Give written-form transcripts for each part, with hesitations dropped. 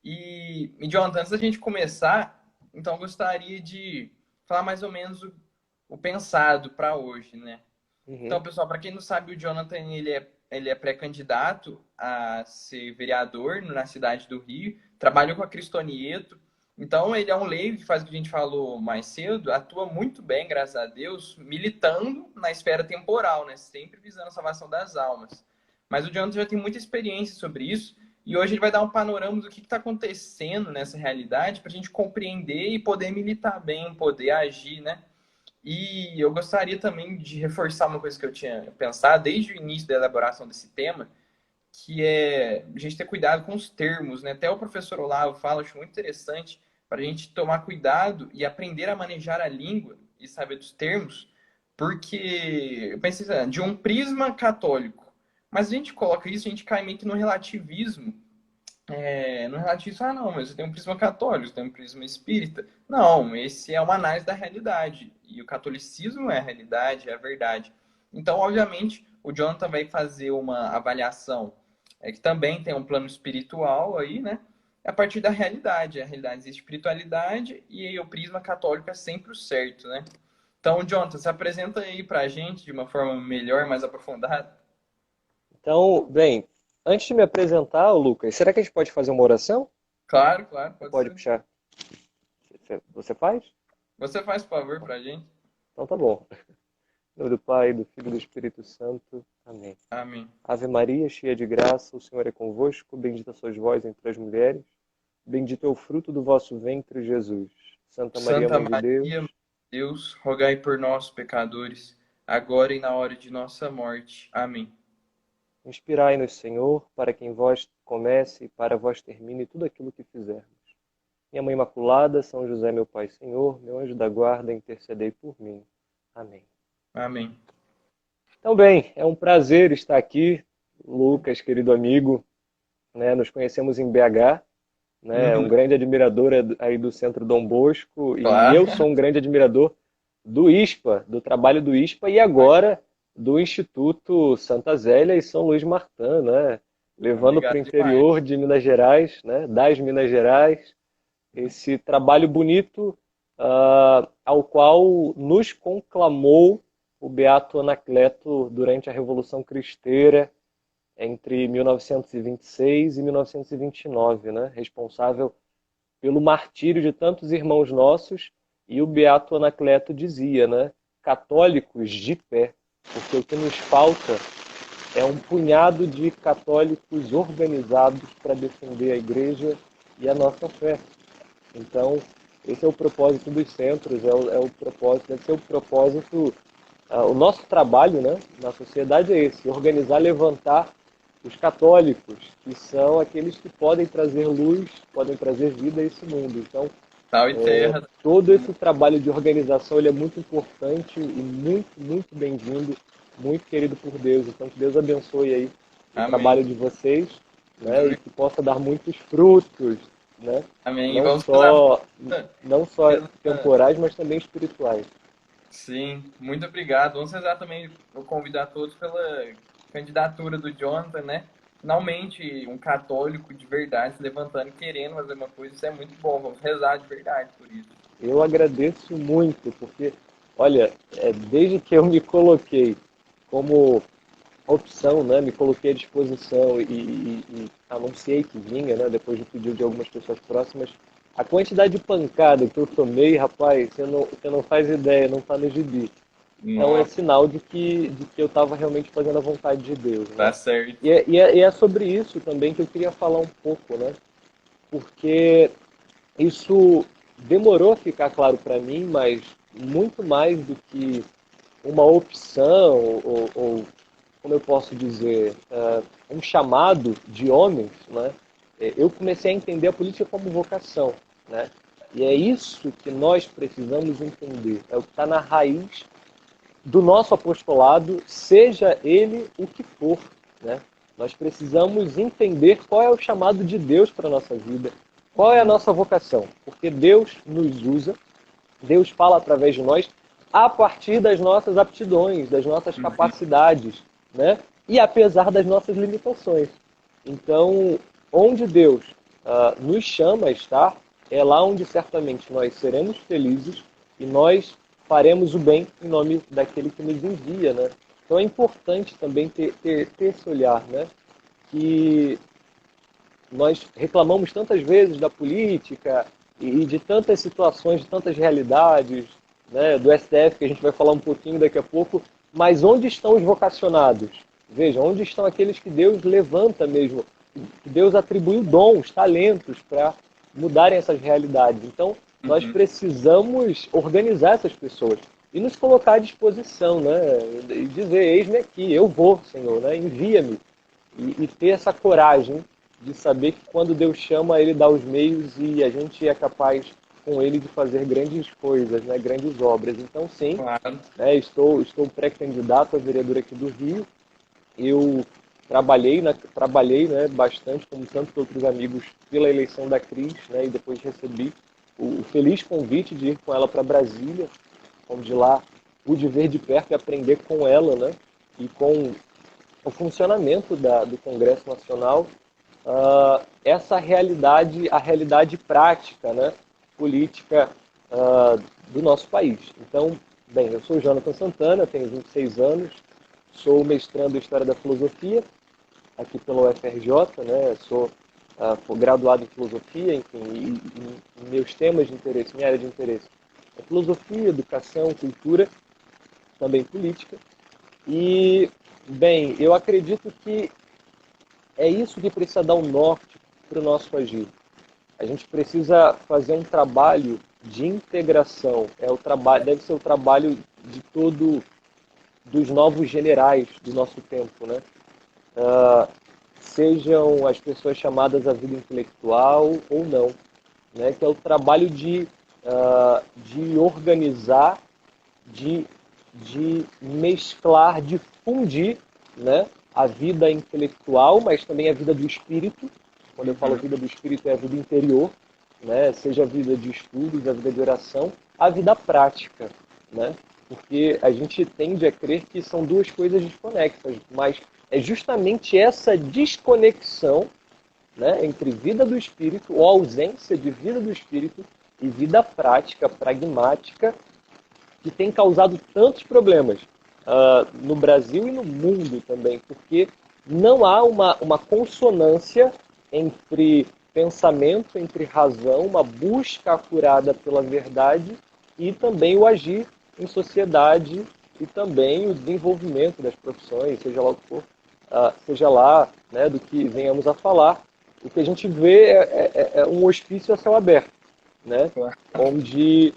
E Jonathan, antes da gente começar, então eu gostaria de falar mais ou menos o pensado para hoje, né? Uhum. Então, pessoal, para quem não sabe, o Jonathan ele é pré-candidato a ser vereador na cidade do Rio, trabalha com a Cristonieto. Então, ele é um leigo que faz o que a gente falou mais cedo, atua muito bem, graças a Deus, militando na esfera temporal, né? Sempre visando a salvação das almas. Mas o Jonathan já tem muita experiência sobre isso e hoje ele vai dar um panorama do que está acontecendo nessa realidade para a gente compreender e poder militar bem, poder agir, né? E eu gostaria também de reforçar uma coisa que eu tinha pensado desde o início da elaboração desse tema, que é a gente ter cuidado com os termos, né? Até o professor Olavo fala, acho muito interessante, para a gente tomar cuidado e aprender a manejar a língua e saber dos termos, porque eu pensei assim, de um prisma católico. Mas a gente coloca isso, a gente cai meio que no relativismo, no relativo, não, mas eu tenho um prisma católico, eu tenho um prisma espírita. Não, esse é uma análise da realidade. E o catolicismo é a realidade, é a verdade. Então, obviamente, o Jonathan vai fazer uma avaliação que também tem um plano espiritual aí, né? A partir da realidade. A realidade existe espiritualidade e aí o prisma católico é sempre o certo, né? Então, Jonathan, se apresenta aí pra gente de uma forma melhor, mais aprofundada. Então, bem, antes de me apresentar, Lucas, será que a gente pode fazer uma oração? Claro, claro, Ou pode pode ser. puxar? Você faz? Você faz favor pra gente? Então tá bom. Em nome do Pai, do Filho e do Espírito Santo. Amém. Amém. Ave Maria, cheia de graça, o Senhor é convosco. Bendita sois vós entre as mulheres. Bendito é o fruto do vosso ventre, Jesus. Santa Maria, Santa Mãe de Maria, Deus, Deus, rogai por nós, pecadores, agora e na hora de nossa morte. Amém. inspirai-nos, Senhor, para que em vós comece e para vós termine tudo aquilo que fizermos. Minha Mãe Imaculada, São José, meu Pai, Senhor, meu anjo da guarda, intercedei por mim. Amém. Amém. Então, bem, é um prazer estar aqui, Lucas, querido amigo, né? Nos conhecemos em BH, né? Um Uhum. grande admirador aí do Centro Dom Bosco e eu Claro. sou um grande admirador do ISPA, do trabalho do ISPA e Oi. agora do Instituto Santa Zélia e São Luís Martã, né? Levando para o Obrigado demais. interior de Minas Gerais, né? Das Minas Gerais, esse trabalho bonito ao qual nos conclamou o Beato Anacleto durante a Revolução Cristeira entre 1926 e 1929, né? Responsável pelo martírio de tantos irmãos nossos, e o Beato Anacleto dizia, né? Católicos de pé, porque o que nos falta é um punhado de católicos organizados para defender a Igreja e a nossa fé. Então, esse é o propósito dos centros, é o propósito, deve ser o propósito, o nosso trabalho, né, na sociedade é esse, organizar, levantar os católicos, que são aqueles que podem trazer luz, podem trazer vida a esse mundo. Então, Tal e terra. todo esse trabalho de organização ele é muito importante e muito, muito bem-vindo, muito querido por Deus. Então, que Deus abençoe aí o Amém. trabalho de vocês, Muito né, e obrigado. que possa dar muitos frutos, né, Amém. E não vamos rezar só, não só pela. temporais, mas também espirituais. Sim, muito obrigado. Vamos rezar também, vou convidar todos pela candidatura do Jonathan, né? Finalmente, um católico de verdade se levantando e querendo fazer uma coisa, isso é muito bom. Vamos rezar de verdade por isso. Eu agradeço muito, porque, olha, desde que eu me coloquei como opção, né, me coloquei à disposição e anunciei que vinha, né, depois de pedido de algumas pessoas próximas, a quantidade de pancada que eu tomei, rapaz, você não faz ideia, não está no gibi. Então é Nossa, sinal de que eu estava realmente fazendo a vontade de Deus, tá né? certo. E é sobre isso também que eu queria falar um pouco, né? Porque isso demorou a ficar claro para mim, mas muito mais do que uma opção ou como eu posso dizer, um chamado de homens, né? Eu comecei a entender a política como vocação, né? E é isso que nós precisamos entender. É o que está na raiz do nosso apostolado, seja ele o que for, né? Nós precisamos entender qual é o chamado de Deus para a nossa vida, qual é a nossa vocação, porque Deus nos usa, Deus fala através de nós a partir das nossas aptidões, das nossas Uhum. capacidades, né? E apesar das nossas limitações. Então, onde Deus nos chama a estar, é lá onde certamente nós seremos felizes e nós faremos o bem em nome daquele que nos envia, né? Então é importante também ter esse olhar, né? Que nós reclamamos tantas vezes da política e de tantas situações, de tantas realidades, né, do STF, que a gente vai falar um pouquinho daqui a pouco, mas onde estão os vocacionados? Veja, onde estão aqueles que Deus levanta mesmo, que Deus atribuiu dons, talentos para mudarem essas realidades. Então, nós Uhum. precisamos organizar essas pessoas e nos colocar à disposição, né? E dizer, eis-me aqui, eu vou, Senhor, né? Envia-me. E ter essa coragem de saber que quando Deus chama, Ele dá os meios e a gente é capaz com Ele de fazer grandes coisas, né? Grandes obras. Então, sim, Claro. né? Estou pré-candidato à vereadora aqui do Rio. Eu trabalhei, né, bastante, como tantos outros amigos, pela eleição da Cris, né, e depois recebi o feliz convite de ir com ela para Brasília, onde lá pude ver de perto e aprender com ela, né, e com o funcionamento do Congresso Nacional, essa realidade, a realidade prática, né, política do nosso país. Então, bem, eu sou Jonathan Santana, tenho 26 anos, sou mestrando em História da Filosofia, aqui pela UFRJ, né? Sou graduado em Filosofia, enfim, e meus temas de interesse, minha área de interesse é Filosofia, Educação, Cultura, também Política. E, bem, eu acredito que é isso que precisa dar um norte para o nosso agir. A gente precisa fazer um trabalho de integração. Deve ser o trabalho de dos novos generais do nosso tempo, né? Sejam as pessoas chamadas à vida intelectual ou não, né? Que é o trabalho de organizar, de mesclar, de fundir, né? A vida intelectual, mas também a vida do espírito. Quando eu falo Uhum. vida do espírito, é a vida interior, né? Seja a vida de estudos, a vida de oração, a vida prática, né? Porque a gente tende a crer que são duas coisas desconexas, mas é justamente essa desconexão, né, entre vida do espírito, ou ausência de vida do espírito, e vida prática, pragmática, que tem causado tantos problemas no Brasil e no mundo também, porque não há uma consonância entre pensamento, entre razão, uma busca acurada pela verdade e também o agir em sociedade e também o desenvolvimento das profissões, seja lá o que for, seja lá, né, do que venhamos a falar. O que a gente vê é um hospício a céu aberto, né, Claro. onde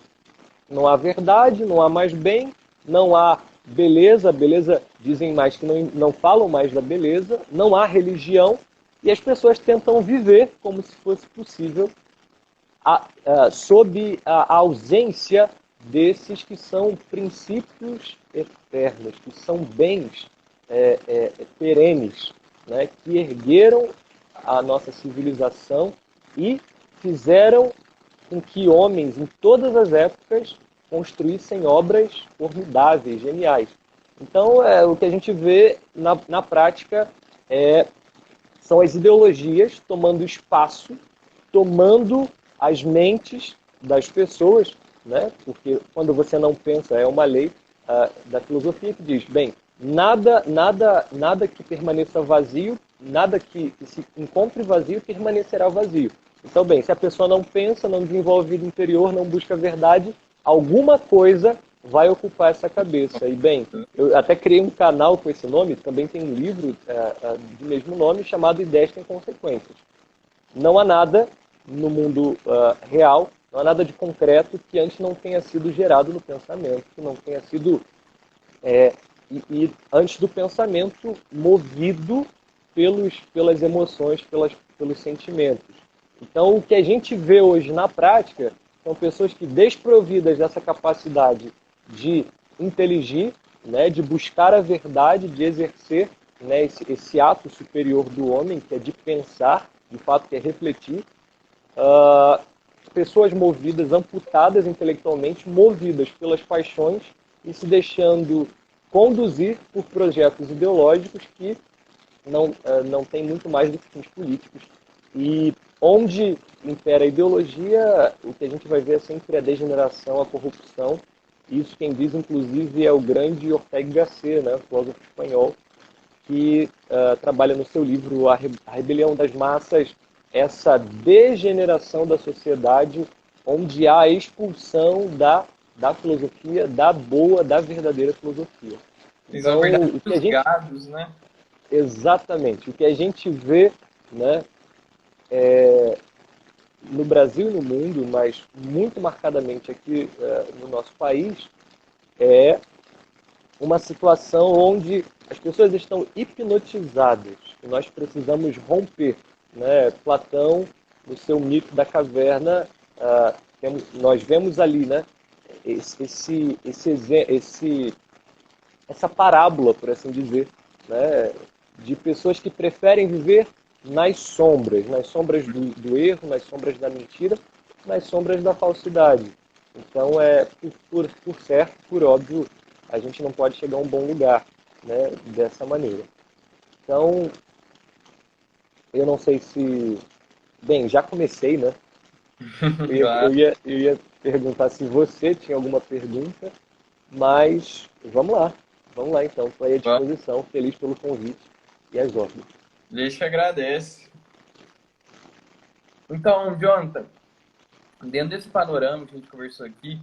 não há verdade, não há mais bem, não há beleza, beleza dizem mais que não falam mais da beleza, não há religião, e as pessoas tentam viver como se fosse possível sob a ausência desses que são princípios eternos, que são bens perenes, né, que ergueram a nossa civilização e fizeram com que homens em todas as épocas construíssem obras formidáveis, geniais. Então, o que a gente vê na prática são as ideologias tomando espaço, tomando as mentes das pessoas, né? Porque quando você não pensa, é uma lei da filosofia que diz, bem, nada que permaneça vazio, nada que se encontre vazio permanecerá vazio. Então, bem, se a pessoa não pensa, não desenvolve vida interior, não busca a verdade, alguma coisa vai ocupar essa cabeça. E, bem, eu até criei um canal com esse nome, também tem um livro do mesmo nome, chamado Ideias Têm Consequências. Não há nada no mundo real, não há nada de concreto que antes não tenha sido gerado no pensamento, que não tenha sido, e antes do pensamento, movido pelas emoções, pelos sentimentos. Então, o que a gente vê hoje na prática são pessoas que, desprovidas dessa capacidade de inteligir, né, de buscar a verdade, de exercer, né, esse ato superior do homem, que é de pensar, de fato, que é refletir, pessoas movidas, amputadas intelectualmente, movidas pelas paixões e se deixando conduzir por projetos ideológicos que não tem muito mais do que fins políticos. E onde impera a ideologia, o que a gente vai ver é sempre a degeneração, a corrupção. Isso quem diz, inclusive, é o grande Ortega y Gasset, né, filósofo espanhol, que trabalha no seu livro A Rebelião das Massas, essa degeneração da sociedade, onde há a expulsão da filosofia, da boa, da verdadeira filosofia. Eles são Então, o que a verdadeiros gente... gados, né? Exatamente. O que a gente vê, né, no Brasil e no mundo, mas muito marcadamente aqui no nosso país, é uma situação onde as pessoas estão hipnotizadas e nós precisamos romper, né? Platão, no seu mito da caverna, nós vemos ali, né, essa parábola, por assim dizer, né, de pessoas que preferem viver nas sombras do erro, nas sombras da mentira, nas sombras da falsidade. Então, por certo, por óbvio, a gente não pode chegar a um bom lugar, né, dessa maneira. Então, eu não sei se... Bem, já comecei, né? Claro. Eu ia perguntar se você tinha alguma pergunta, mas vamos lá. Vamos lá, então. Estou aí à disposição. Feliz pelo convite e as ordens. A gente agradece. Então, Jonathan, dentro desse panorama que a gente conversou aqui,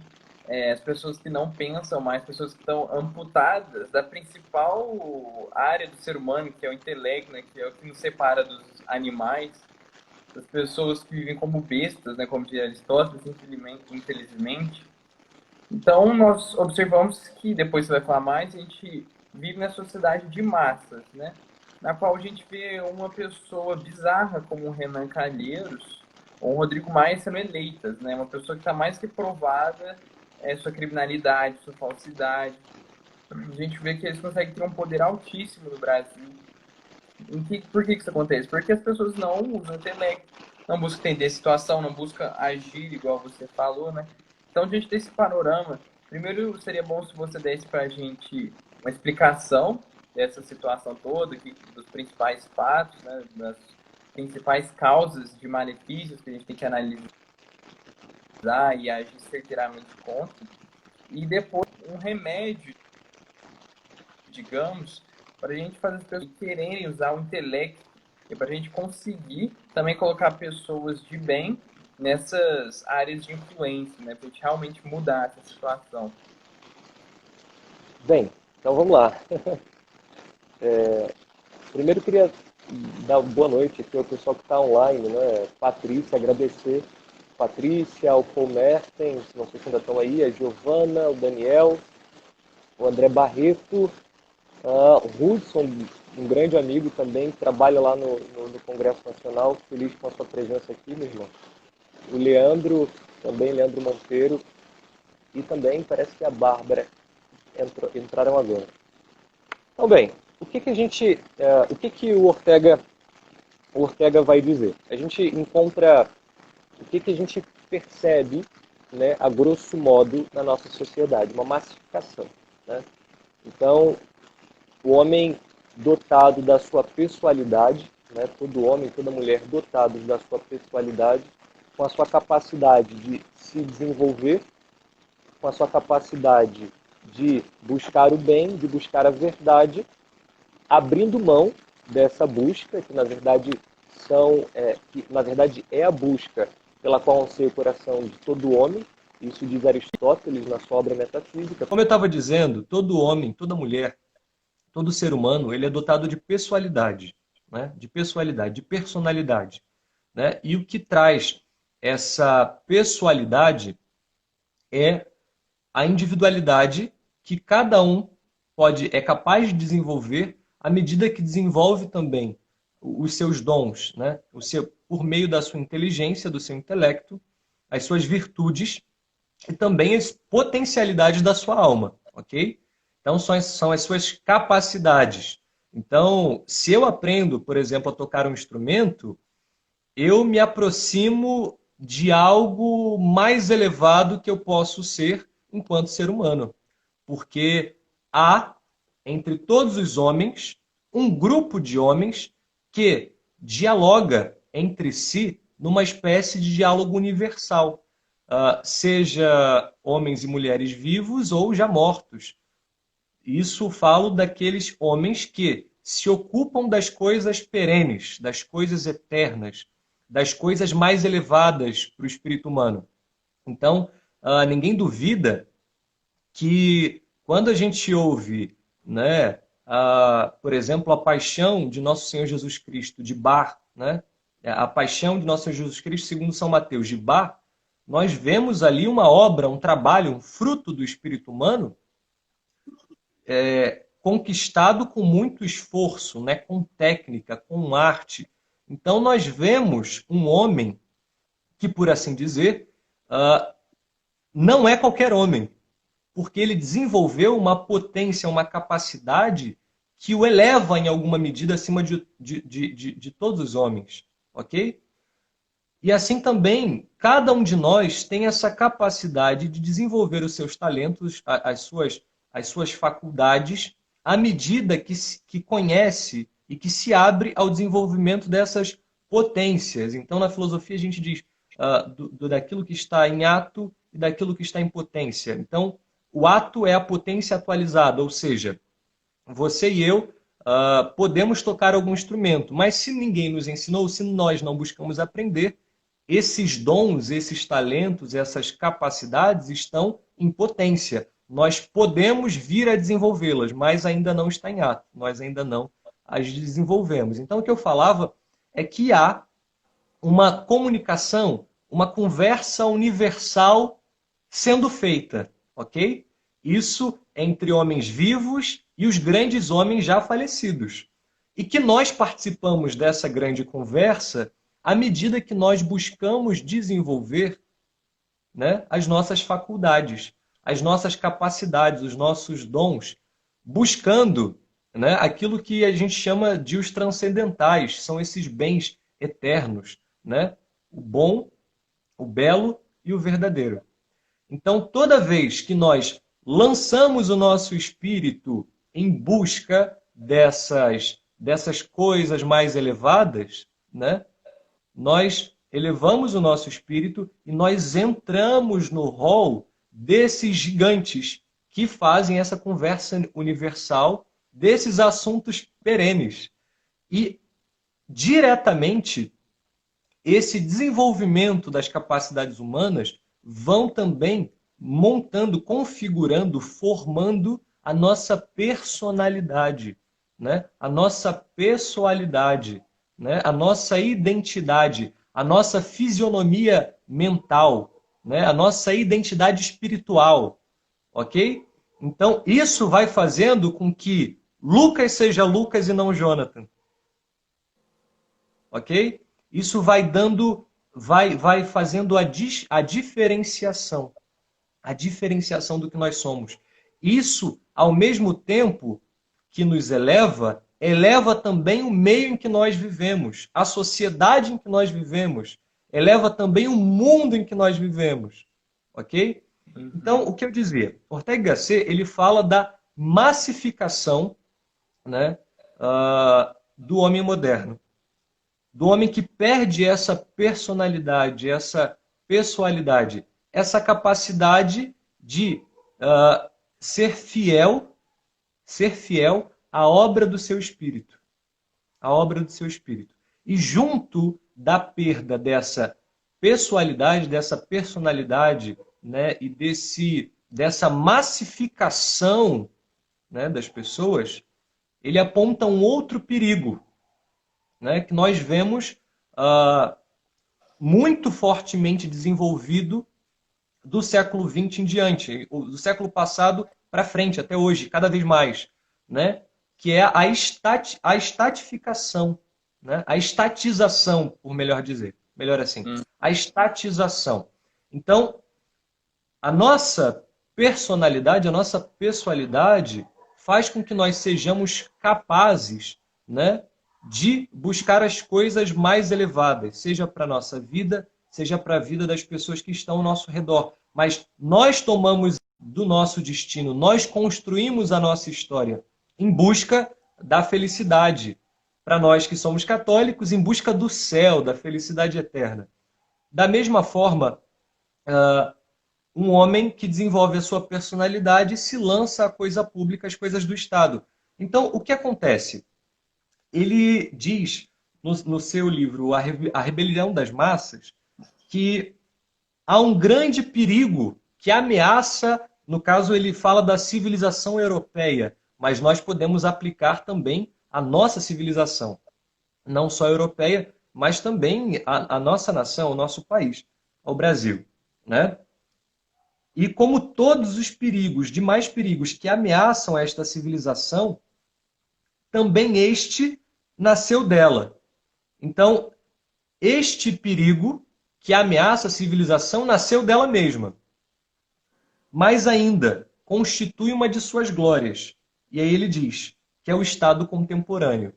as pessoas que não pensam mais, pessoas que estão amputadas da principal área do ser humano, que é o intelecto, né, que é o que nos separa dos animais, das pessoas que vivem como bestas, né, como dizia Aristóteles, infelizmente. Então, nós observamos que, depois você vai falar mais, a gente vive na sociedade de massas, né, na qual a gente vê uma pessoa bizarra como o Renan Calheiros ou o Rodrigo Maia sendo eleitas, né, uma pessoa que está mais que provada sua criminalidade, sua falsidade. A gente vê que eles conseguem ter um poder altíssimo no Brasil. Por que isso acontece? Porque as pessoas não usam o intelecto, não buscam entender a situação, não buscam agir igual você falou, né? Então, diante desse panorama, primeiro seria bom se você desse para a gente uma explicação dessa situação toda, dos principais fatos, né, das principais causas de malefícios que a gente tem que analisar e agir certeiramente contra. E depois um remédio, digamos, para a gente fazer as pessoas quererem usar o intelecto e para a gente conseguir também colocar pessoas de bem nessas áreas de influência, né? Para a gente realmente mudar essa situação. Bem, então vamos lá. Primeiro eu queria dar boa noite aqui ao pessoal que está online, né? Patrícia, agradecer. Patrícia, o Paul Mertens, não sei se ainda estão aí, a Giovana, o Daniel, o André Barreto, o Hudson, um grande amigo também, que trabalha lá no Congresso Nacional, feliz com a sua presença aqui, meu irmão. O Leandro, também Leandro Monteiro, e também parece que a Bárbara entraram agora. Então, bem, o que o Ortega vai dizer? A gente encontra o que a gente percebe, né, a grosso modo, na nossa sociedade, uma massificação, né? Então, o homem dotado da sua pessoalidade, né, todo homem, toda mulher dotados da sua pessoalidade, com a sua capacidade de se desenvolver, com a sua capacidade de buscar o bem, de buscar a verdade, abrindo mão dessa busca, que na verdade é a busca pela qual anseia o coração de todo homem. Isso diz Aristóteles na sua obra Metafísica. Como eu estava dizendo, todo homem, toda mulher, todo ser humano, ele é dotado de pessoalidade, né? De pessoalidade, de personalidade, né? E o que traz essa pessoalidade é a individualidade que cada um é capaz de desenvolver à medida que desenvolve também os seus dons, né? Por meio da sua inteligência, do seu intelecto, as suas virtudes e também as potencialidades da sua alma, ok? Então, são as suas capacidades. Então, se eu aprendo, por exemplo, a tocar um instrumento, eu me aproximo de algo mais elevado que eu posso ser enquanto ser humano. Porque há, entre todos os homens, um grupo de homens que dialoga entre si numa espécie de diálogo universal, seja homens e mulheres vivos ou já mortos. Isso falo daqueles homens que se ocupam das coisas perenes, das coisas eternas, das coisas mais elevadas para o espírito humano. Então, ninguém duvida que quando a gente ouve, né, por exemplo, a paixão de Nosso Senhor Jesus Cristo, de Bach, né, a paixão de Nosso Senhor Jesus Cristo, segundo São Mateus, de Bach, nós vemos ali uma obra, um trabalho, um fruto do espírito humano, conquistado com muito esforço, né, com técnica, com arte. Então nós vemos um homem que, por assim dizer, não é qualquer homem, porque ele desenvolveu uma potência, uma capacidade que o eleva em alguma medida acima de todos os homens, ok? E assim também, cada um de nós tem essa capacidade de desenvolver os seus talentos, as suas faculdades, à medida que conhece e que se abre ao desenvolvimento dessas potências. Então, na filosofia, a gente diz daquilo que está em ato e daquilo que está em potência. Então, o ato é a potência atualizada, ou seja, você e eu podemos tocar algum instrumento, mas se ninguém nos ensinou, se nós não buscamos aprender, esses dons, esses talentos, essas capacidades estão em potência. Nós podemos vir a desenvolvê-las, mas ainda não está em ato. Nós ainda não as desenvolvemos. Então, o que eu falava é que há uma comunicação, uma conversa universal sendo feita, ok? Isso entre homens vivos e os grandes homens já falecidos. E que nós participamos dessa grande conversa à medida que nós buscamos desenvolver, né, as nossas faculdades, as nossas capacidades, os nossos dons, buscando, né, aquilo que a gente chama de os transcendentais, são esses bens eternos, né? O bom, o belo e o verdadeiro. Então, toda vez que nós lançamos o nosso espírito em busca dessas coisas mais elevadas, né, nós elevamos o nosso espírito e nós entramos no rol desses gigantes que fazem essa conversa universal desses assuntos perenes. E, diretamente, esse desenvolvimento das capacidades humanas vão também montando, configurando, formando a nossa personalidade, né? A nossa pessoalidade, né? A nossa identidade, a nossa fisionomia mental, né? A nossa identidade espiritual, ok? Então, isso vai fazendo com que Lucas seja Lucas e não Jonathan, ok? Isso vai dando, vai fazendo a diferenciação do que nós somos. Isso, ao mesmo tempo que nos eleva, eleva também o meio em que nós vivemos, a sociedade em que nós vivemos, eleva também o mundo em que nós vivemos, ok? Então, o que eu dizia? Ortega y Gasset, ele fala da massificação, né, do homem moderno, do homem que perde essa personalidade, essa pessoalidade, essa capacidade de ser fiel à obra do seu espírito. A obra do seu espírito. E junto da perda dessa pessoalidade, dessa personalidade, né, e dessa massificação, né, das pessoas, ele aponta um outro perigo, né, que nós vemos muito fortemente desenvolvido do século XX em diante, do século passado para frente, até hoje, cada vez mais, né? Que é a estatificação, né? A estatização, por melhor dizer. Melhor assim. A estatização. Então, a nossa personalidade, a nossa pessoalidade faz com que nós sejamos capazes, né, de buscar as coisas mais elevadas, seja para a nossa vida, seja para a vida das pessoas que estão ao nosso redor. Mas nós tomamos do nosso destino, nós construímos a nossa história em busca da felicidade, para nós que somos católicos, em busca do céu, da felicidade eterna. Da mesma forma, um homem que desenvolve a sua personalidade e se lança à coisa pública, às coisas do Estado. Então, o que acontece? Ele diz no seu livro A Rebelião das Massas que há um grande perigo que ameaça, no caso ele fala da civilização europeia, mas nós podemos aplicar também a nossa civilização, não só europeia, mas também a nossa nação, o nosso país, ao Brasil, né? E como todos os perigos, demais perigos que ameaçam esta civilização, também este nasceu dela. Então, este perigo que ameaça a civilização nasceu dela mesma. Mais ainda, constitui uma de suas glórias. E aí ele diz que é o Estado contemporâneo.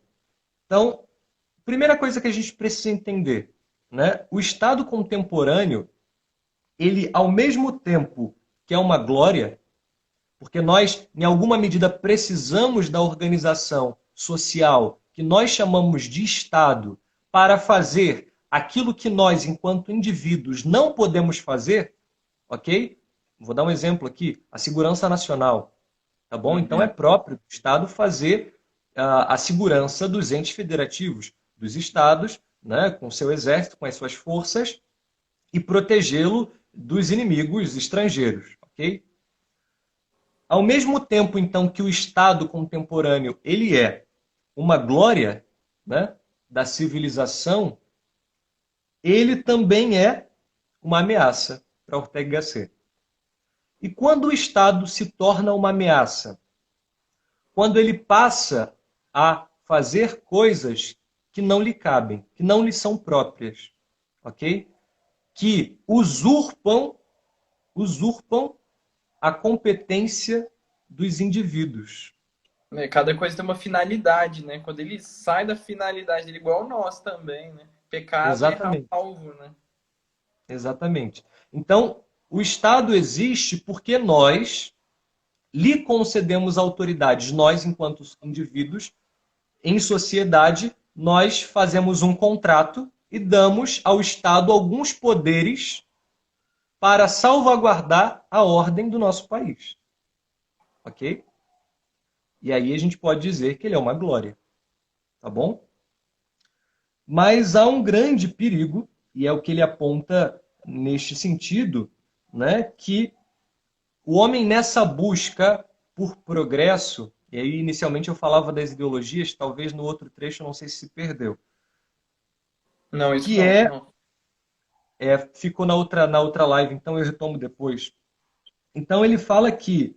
Então, primeira coisa que a gente precisa entender, né? O Estado contemporâneo, ele, ao mesmo tempo que é uma glória, porque nós, em alguma medida, precisamos da organização social que nós chamamos de Estado para fazer aquilo que nós, enquanto indivíduos, não podemos fazer, ok? Vou dar um exemplo aqui, a segurança nacional, tá bom? Então é próprio do Estado fazer a segurança dos entes federativos, dos estados, né, com seu exército, com as suas forças, e protegê-lo dos inimigos estrangeiros, ok? Ao mesmo tempo, então, que o Estado contemporâneo ele é uma glória, né, da civilização, ele também é uma ameaça para Ortega y Gasset. E quando o Estado se torna uma ameaça? Quando ele passa a fazer coisas que não lhe cabem, que não lhe são próprias, ok? Que usurpam a competência dos indivíduos. Cada coisa tem uma finalidade, né? Quando ele sai da finalidade dele, igual nós também, né? Pecado é Exatamente. alvo, né? Exatamente. Então, o Estado existe porque nós lhe concedemos autoridades. Nós, enquanto indivíduos, em sociedade, nós fazemos um contrato e damos ao Estado alguns poderes para salvaguardar a ordem do nosso país. Ok? E aí a gente pode dizer que ele é uma glória. Tá bom? Mas há um grande perigo, e é o que ele aponta neste sentido, né, que o homem nessa busca por progresso, e aí inicialmente eu falava das ideologias, talvez no outro trecho eu não sei se perdeu, Não, isso que não. ficou na outra live, então eu retomo depois. Então ele fala que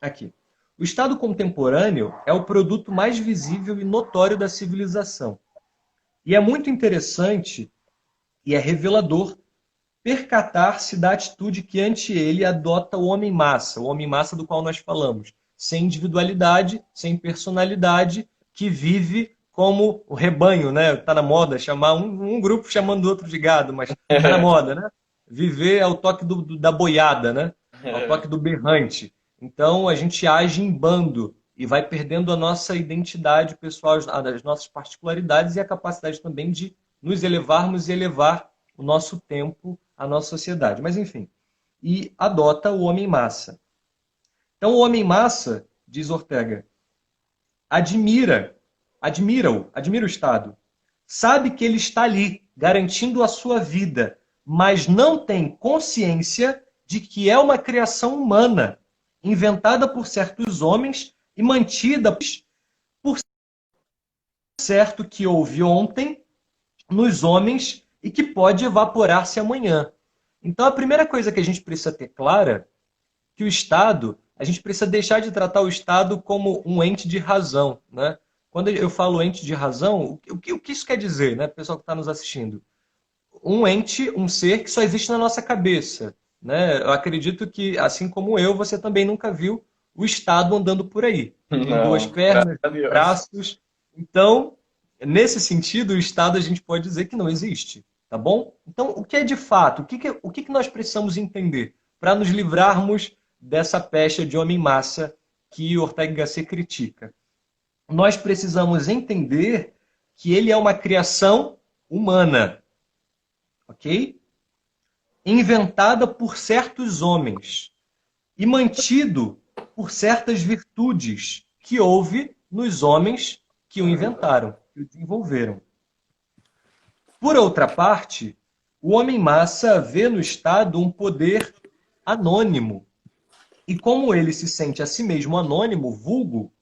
aqui, o Estado contemporâneo é o produto mais visível e notório da civilização. E é muito interessante e é revelador percatar-se da atitude que ante ele adota o homem-massa do qual nós falamos, sem individualidade, sem personalidade, que vive como o rebanho, né? Está na moda chamar um grupo chamando o outro de gado, mas está na moda, né? Viver ao toque da boiada, né? Ao toque do berrante. Então a gente age em bando e vai perdendo a nossa identidade pessoal, as nossas particularidades e a capacidade também de nos elevarmos e elevar o nosso tempo, a nossa sociedade. Mas enfim, e adota o homem-massa. Então o homem-massa, diz Ortega, admira o Estado. Sabe que ele está ali, garantindo a sua vida, mas não tem consciência de que é uma criação humana, inventada por certos homens e mantida por certo que houve ontem nos homens e que pode evaporar-se amanhã. Então a primeira coisa que a gente precisa ter clara é que o Estado, a gente precisa deixar de tratar o Estado como um ente de razão, né? Quando eu falo ente de razão, o que isso quer dizer, né, pessoal que está nos assistindo? Um ente, um ser que só existe na nossa cabeça, né? Eu acredito que, assim como eu, você também nunca viu o Estado andando por aí. Tem duas Não, pernas, graças a Deus. braços. Então, nesse sentido, o Estado a gente pode dizer que não existe, tá bom? Então, o que é de fato? O que nós precisamos entender para nos livrarmos dessa pecha de homem-massa que Ortega y Gasset critica. Nós precisamos entender que ele é uma criação humana, ok? Inventada por certos homens e mantido por certas virtudes que houve nos homens que o inventaram, que o desenvolveram. Por outra parte, o homem-massa vê no Estado um poder anônimo. E como ele se sente a si mesmo anônimo, vulgo,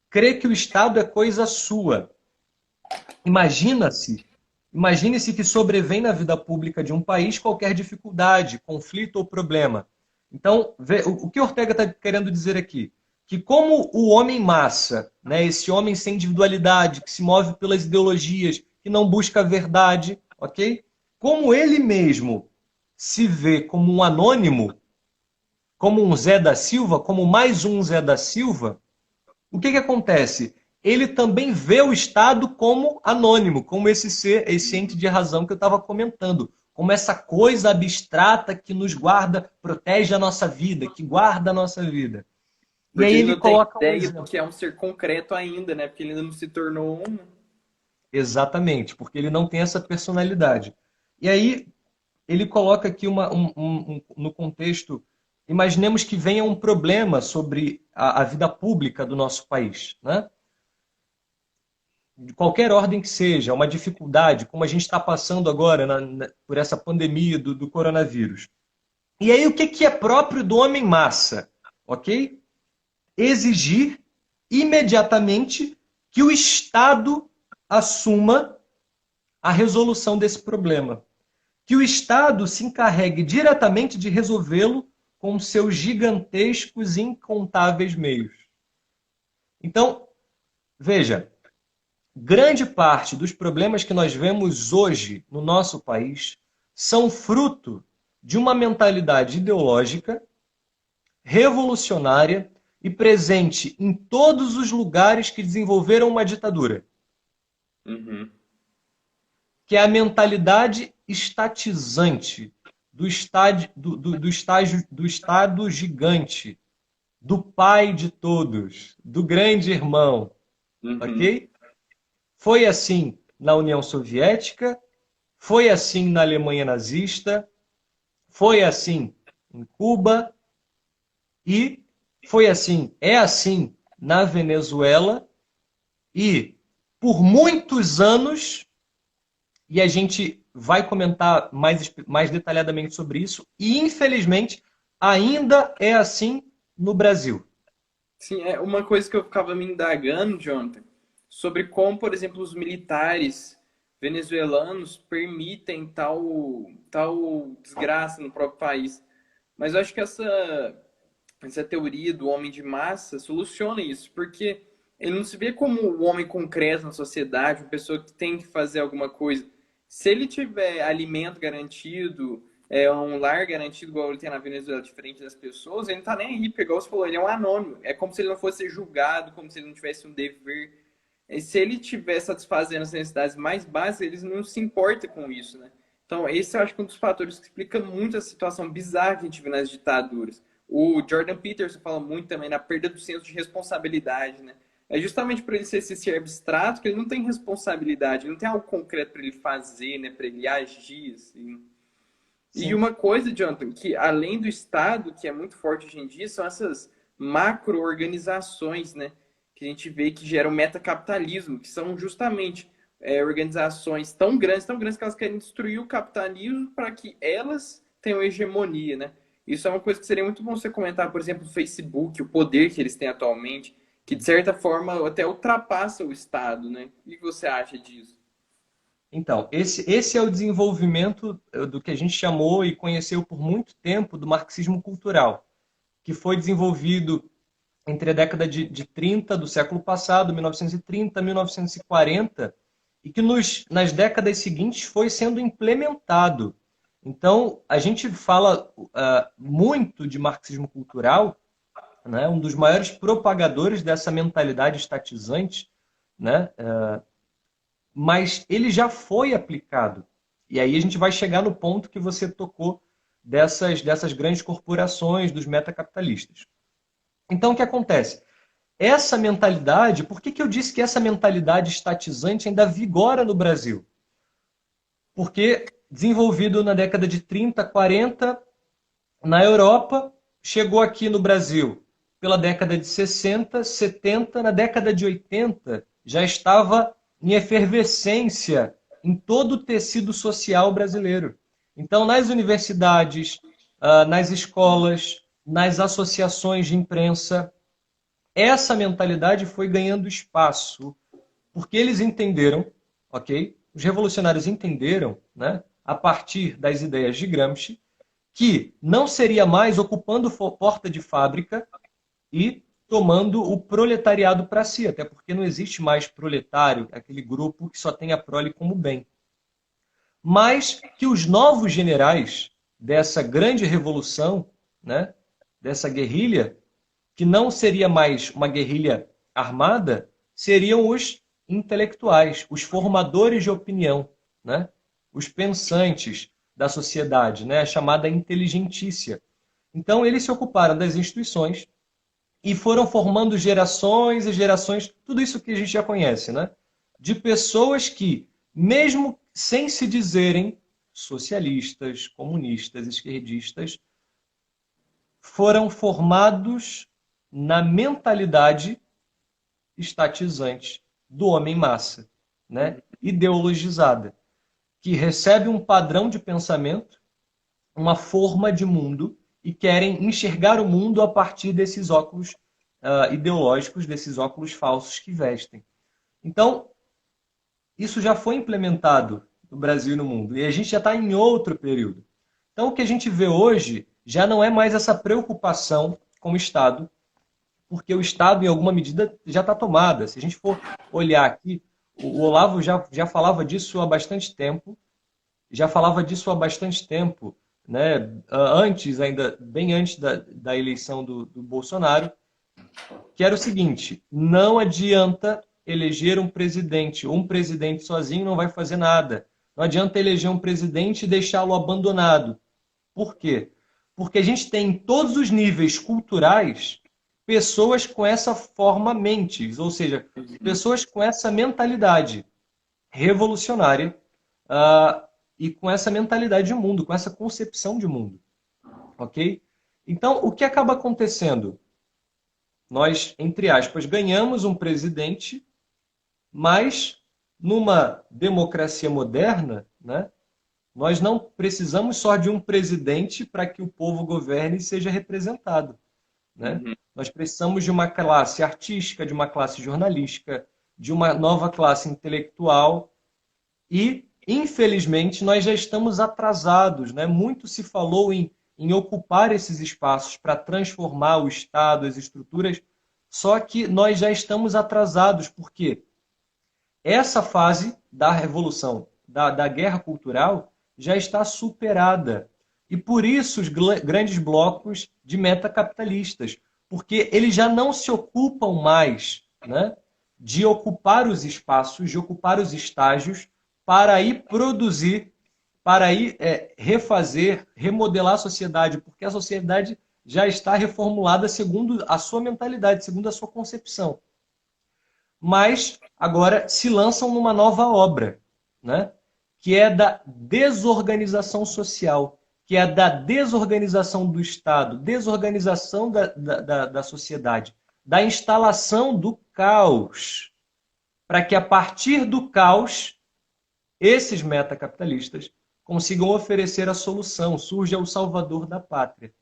crê que o Estado é coisa sua. Imagine-se que sobrevém na vida pública de um país qualquer dificuldade, conflito ou problema. Então, o que Ortega está querendo dizer aqui? Que como o homem-massa, né, esse homem sem individualidade, que se move pelas ideologias, que não busca a verdade, ok? Como ele mesmo se vê como um anônimo, como um Zé da Silva, como mais um Zé da Silva, o que acontece? Ele também vê o Estado como anônimo, como esse ser, esse ente de razão que eu estava comentando, como essa coisa abstrata que nos guarda, protege a nossa vida, que guarda a nossa vida. Porque e aí ele coloca um exemplo. Que é um ser concreto ainda, né? Porque ele ainda não se tornou um. Exatamente, porque ele não tem essa personalidade. E aí ele coloca aqui no contexto, imaginemos que venha um problema sobre a vida pública do nosso país, né? De qualquer ordem que seja, uma dificuldade, como a gente está passando agora por essa pandemia do coronavírus. E aí o que é próprio do homem-massa? Ok? Exigir imediatamente que o Estado assuma a resolução desse problema. Que o Estado se encarregue diretamente de resolvê-lo com seus gigantescos e incontáveis meios. Então, veja, grande parte dos problemas que nós vemos hoje no nosso país são fruto de uma mentalidade ideológica, revolucionária e presente em todos os lugares que desenvolveram uma ditadura. Uhum. Que é a mentalidade estatizante do Estado gigante, do pai de todos, do grande irmão. Uhum. Ok? Foi assim na União Soviética, foi assim na Alemanha nazista, foi assim em Cuba e foi assim, é assim na Venezuela e por muitos anos, e a gente vai comentar mais detalhadamente sobre isso, e infelizmente ainda é assim no Brasil. Sim, é uma coisa que eu ficava me indagando, Jonathan, sobre como, por exemplo, os militares venezuelanos permitem tal desgraça no próprio país. Mas eu acho que essa teoria do homem de massa soluciona isso, porque ele não se vê como um homem concreto na sociedade, uma pessoa que tem que fazer alguma coisa. Se ele tiver alimento garantido, um lar garantido, igual ele tem na Venezuela, diferente das pessoas, ele não tá nem aí, porque, igual você falou, ele é um anônimo. É como se ele não fosse julgado, como se ele não tivesse um dever. E se ele estiver satisfazendo as necessidades mais básicas, eles não se importam com isso, né? Então, esse eu acho que é um dos fatores que explica muito a situação bizarra que a gente vê nas ditaduras. O Jordan Peterson fala muito também na perda do senso de responsabilidade, né? É justamente por ele ser esse ser abstrato que ele não tem responsabilidade, ele não tem algo concreto para ele fazer, né? Para ele agir, assim. Sim. E uma coisa, Jonathan, que além do Estado, que é muito forte hoje em dia, são essas macro-organizações, né? Que a gente vê que geram metacapitalismo, que são justamente organizações tão grandes que elas querem destruir o capitalismo para que elas tenham hegemonia, né? Isso é uma coisa que seria muito bom você comentar, por exemplo, o Facebook, o poder que eles têm atualmente, que de certa forma até ultrapassa o Estado, né? O que você acha disso? Então, esse é o desenvolvimento do que a gente chamou e conheceu por muito tempo do marxismo cultural, que foi desenvolvido entre a década de 30 do século passado, 1930, 1940, e que nas décadas seguintes foi sendo implementado. Então, a gente fala muito de marxismo cultural, né? Um dos maiores propagadores dessa mentalidade estatizante, né? Mas ele já foi aplicado. E aí a gente vai chegar no ponto que você tocou dessas grandes corporações, dos metacapitalistas. Então, o que acontece? Essa mentalidade, por que eu disse que essa mentalidade estatizante ainda vigora no Brasil? Porque desenvolvido na década de 30, 40, na Europa, chegou aqui no Brasil pela década de 60, 70, na década de 80 já estava em efervescência em todo o tecido social brasileiro. Então, nas universidades, nas escolas, nas associações de imprensa, essa mentalidade foi ganhando espaço, porque eles entenderam, ok? Os revolucionários entenderam, né, a partir das ideias de Gramsci, que não seria mais ocupando porta de fábrica e tomando o proletariado para si, até porque não existe mais proletário, aquele grupo que só tem a prole como bem. Mas que os novos generais dessa grande revolução, né, dessa guerrilha, que não seria mais uma guerrilha armada, seriam os intelectuais, os formadores de opinião, né, os pensantes da sociedade, né, a chamada inteligentícia. Então, eles se ocuparam das instituições e foram formando gerações e gerações, tudo isso que a gente já conhece, né? De pessoas que, mesmo sem se dizerem socialistas, comunistas, esquerdistas, foram formados na mentalidade estatizante do homem-massa, né? Ideologizada, que recebe um padrão de pensamento, uma forma de mundo, e querem enxergar o mundo a partir desses óculos ideológicos, desses óculos falsos que vestem. Então, isso já foi implementado no Brasil e no mundo, e a gente já está em outro período. Então, o que a gente vê hoje já não é mais essa preocupação com o Estado, porque o Estado, em alguma medida, já está tomada. Se a gente for olhar aqui, o Olavo já falava disso há bastante tempo, né? Antes, ainda bem antes da eleição do Bolsonaro, que era o seguinte: não adianta eleger um presidente sozinho não vai fazer nada. Não adianta eleger um presidente e deixá-lo abandonado. Por quê? Porque a gente tem em todos os níveis culturais pessoas com essa forma mentes, ou seja, pessoas com essa mentalidade revolucionária e com essa mentalidade de mundo, com essa concepção de mundo. Ok? Então, o que acaba acontecendo? Nós, entre aspas, ganhamos um presidente, mas numa democracia moderna, né, nós não precisamos só de um presidente para que o povo governe e seja representado. Né? Nós precisamos de uma classe artística, de uma classe jornalística, de uma nova classe intelectual e, infelizmente, nós já estamos atrasados. Né? Muito se falou em ocupar esses espaços para transformar o Estado, as estruturas, só que nós já estamos atrasados, porque essa fase da revolução, da guerra cultural, já está superada. E por isso os grandes blocos de metacapitalistas, porque eles já não se ocupam mais, né, de ocupar os espaços, de ocupar os estágios, para ir produzir, para ir refazer, remodelar a sociedade, porque a sociedade já está reformulada segundo a sua mentalidade, segundo a sua concepção. Mas agora se lançam numa nova obra, né, que é da desorganização social, que é da desorganização do Estado, desorganização da sociedade, da instalação do caos, para que a partir do caos, esses metacapitalistas consigam oferecer a solução, surja o salvador da pátria.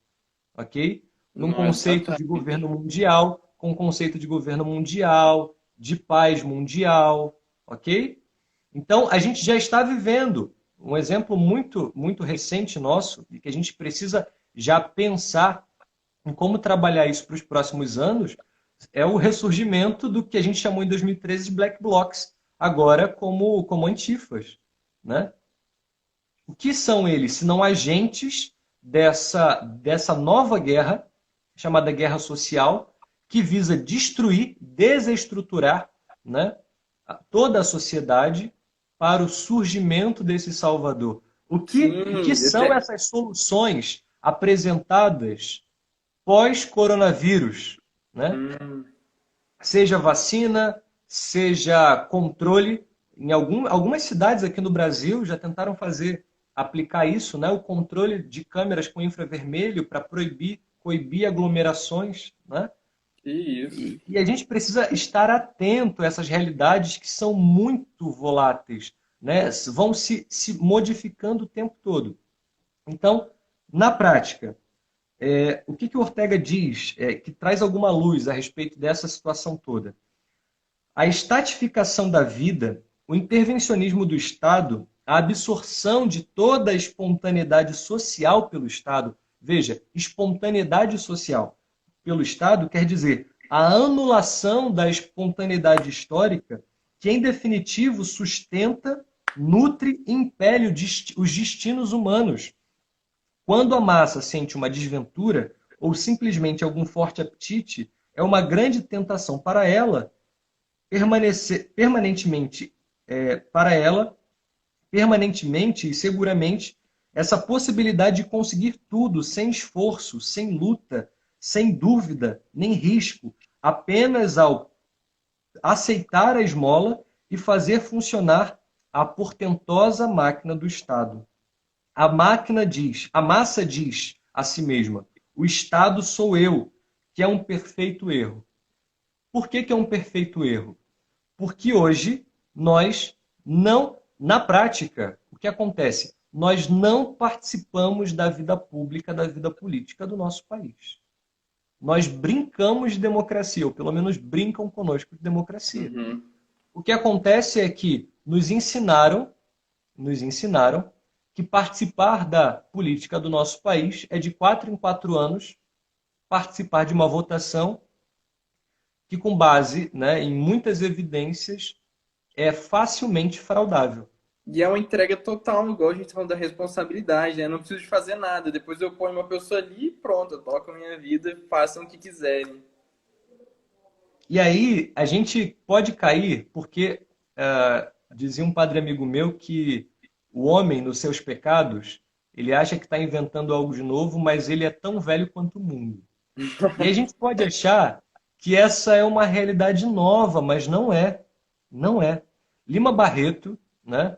Ok? Num conceito de governo mundial, com um conceito de governo mundial, de paz mundial, ok? Então, a gente já está vivendo um exemplo muito, muito recente nosso, e que a gente precisa já pensar em como trabalhar isso para os próximos anos, é o ressurgimento do que a gente chamou em 2013 de black blocs, agora como antifas. Né? O que são eles, se não agentes dessa nova guerra, chamada guerra social, que visa destruir, desestruturar, né, toda a sociedade para o surgimento desse Salvador. O que são essas soluções apresentadas pós-coronavírus? né? Hum. Seja vacina, seja controle. Em algumas cidades aqui no Brasil já tentaram aplicar isso, né? O controle de câmeras com infravermelho para coibir aglomerações, né? Isso. E a gente precisa estar atento a essas realidades que são muito voláteis, né? Vão se modificando o tempo todo. Então, na prática, o que o Ortega diz, que traz alguma luz a respeito dessa situação toda? A estatificação da vida, o intervencionismo do Estado, a absorção de toda a espontaneidade social pelo Estado. Veja, espontaneidade social pelo Estado quer dizer a anulação da espontaneidade histórica que, em definitivo, sustenta, nutre e impele os destinos humanos. Quando a massa sente uma desventura ou simplesmente algum forte apetite, é uma grande tentação para ela permanecer permanentemente permanentemente e seguramente essa possibilidade de conseguir tudo sem esforço, sem luta, sem dúvida, nem risco, apenas ao aceitar a esmola e fazer funcionar a portentosa máquina do Estado. A massa diz a si mesma, o Estado sou eu, que é um perfeito erro. Por que é um perfeito erro? Porque hoje nós não, na prática, o que acontece? Nós não participamos da vida pública, da vida política do nosso país. Nós brincamos de democracia, ou pelo menos brincam conosco de democracia. Uhum. O que acontece é que nos ensinaram que participar da política do nosso país é de 4 em 4 anos participar de uma votação que, com base, né, em muitas evidências, é facilmente fraudável. E é uma entrega total, igual a gente tá falando da responsabilidade, né? Eu não preciso de fazer nada. Depois eu ponho uma pessoa ali e pronto, eu toco a minha vida, façam o que quiserem. E aí a gente pode cair, porque dizia um padre amigo meu que o homem, nos seus pecados, ele acha que está inventando algo de novo, mas ele é tão velho quanto o mundo. E a gente pode achar que essa é uma realidade nova, mas não é. Não é. Lima Barreto, né,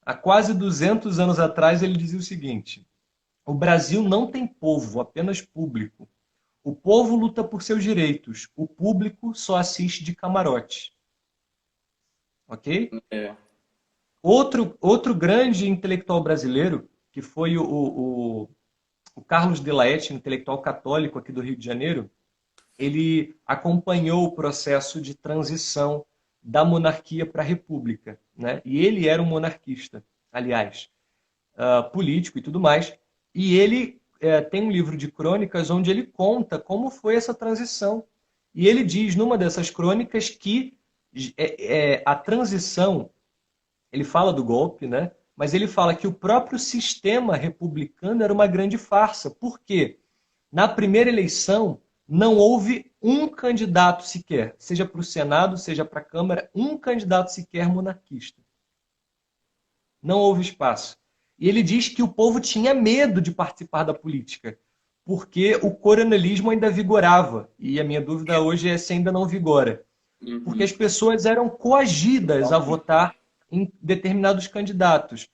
há quase 200 anos atrás, ele dizia o seguinte: o Brasil não tem povo, apenas público. O povo luta por seus direitos, o público só assiste de camarote. Ok? É. Outro grande intelectual brasileiro, que foi o Carlos de Laet, intelectual católico aqui do Rio de Janeiro, ele acompanhou o processo de transição da monarquia para a república, né? E ele era um monarquista, aliás, político e tudo mais. E ele tem um livro de crônicas onde ele conta como foi essa transição. E ele diz numa dessas crônicas que a transição, ele fala do golpe, né? Mas ele fala que o próprio sistema republicano era uma grande farsa. Por quê? Na primeira eleição, não houve um candidato sequer, seja para o Senado, seja para a Câmara, um candidato sequer monarquista. Não houve espaço. E ele diz que o povo tinha medo de participar da política, porque o coronelismo ainda vigorava. E a minha dúvida hoje é se ainda não vigora. Uhum. Porque as pessoas eram coagidas a votar em determinados candidatos.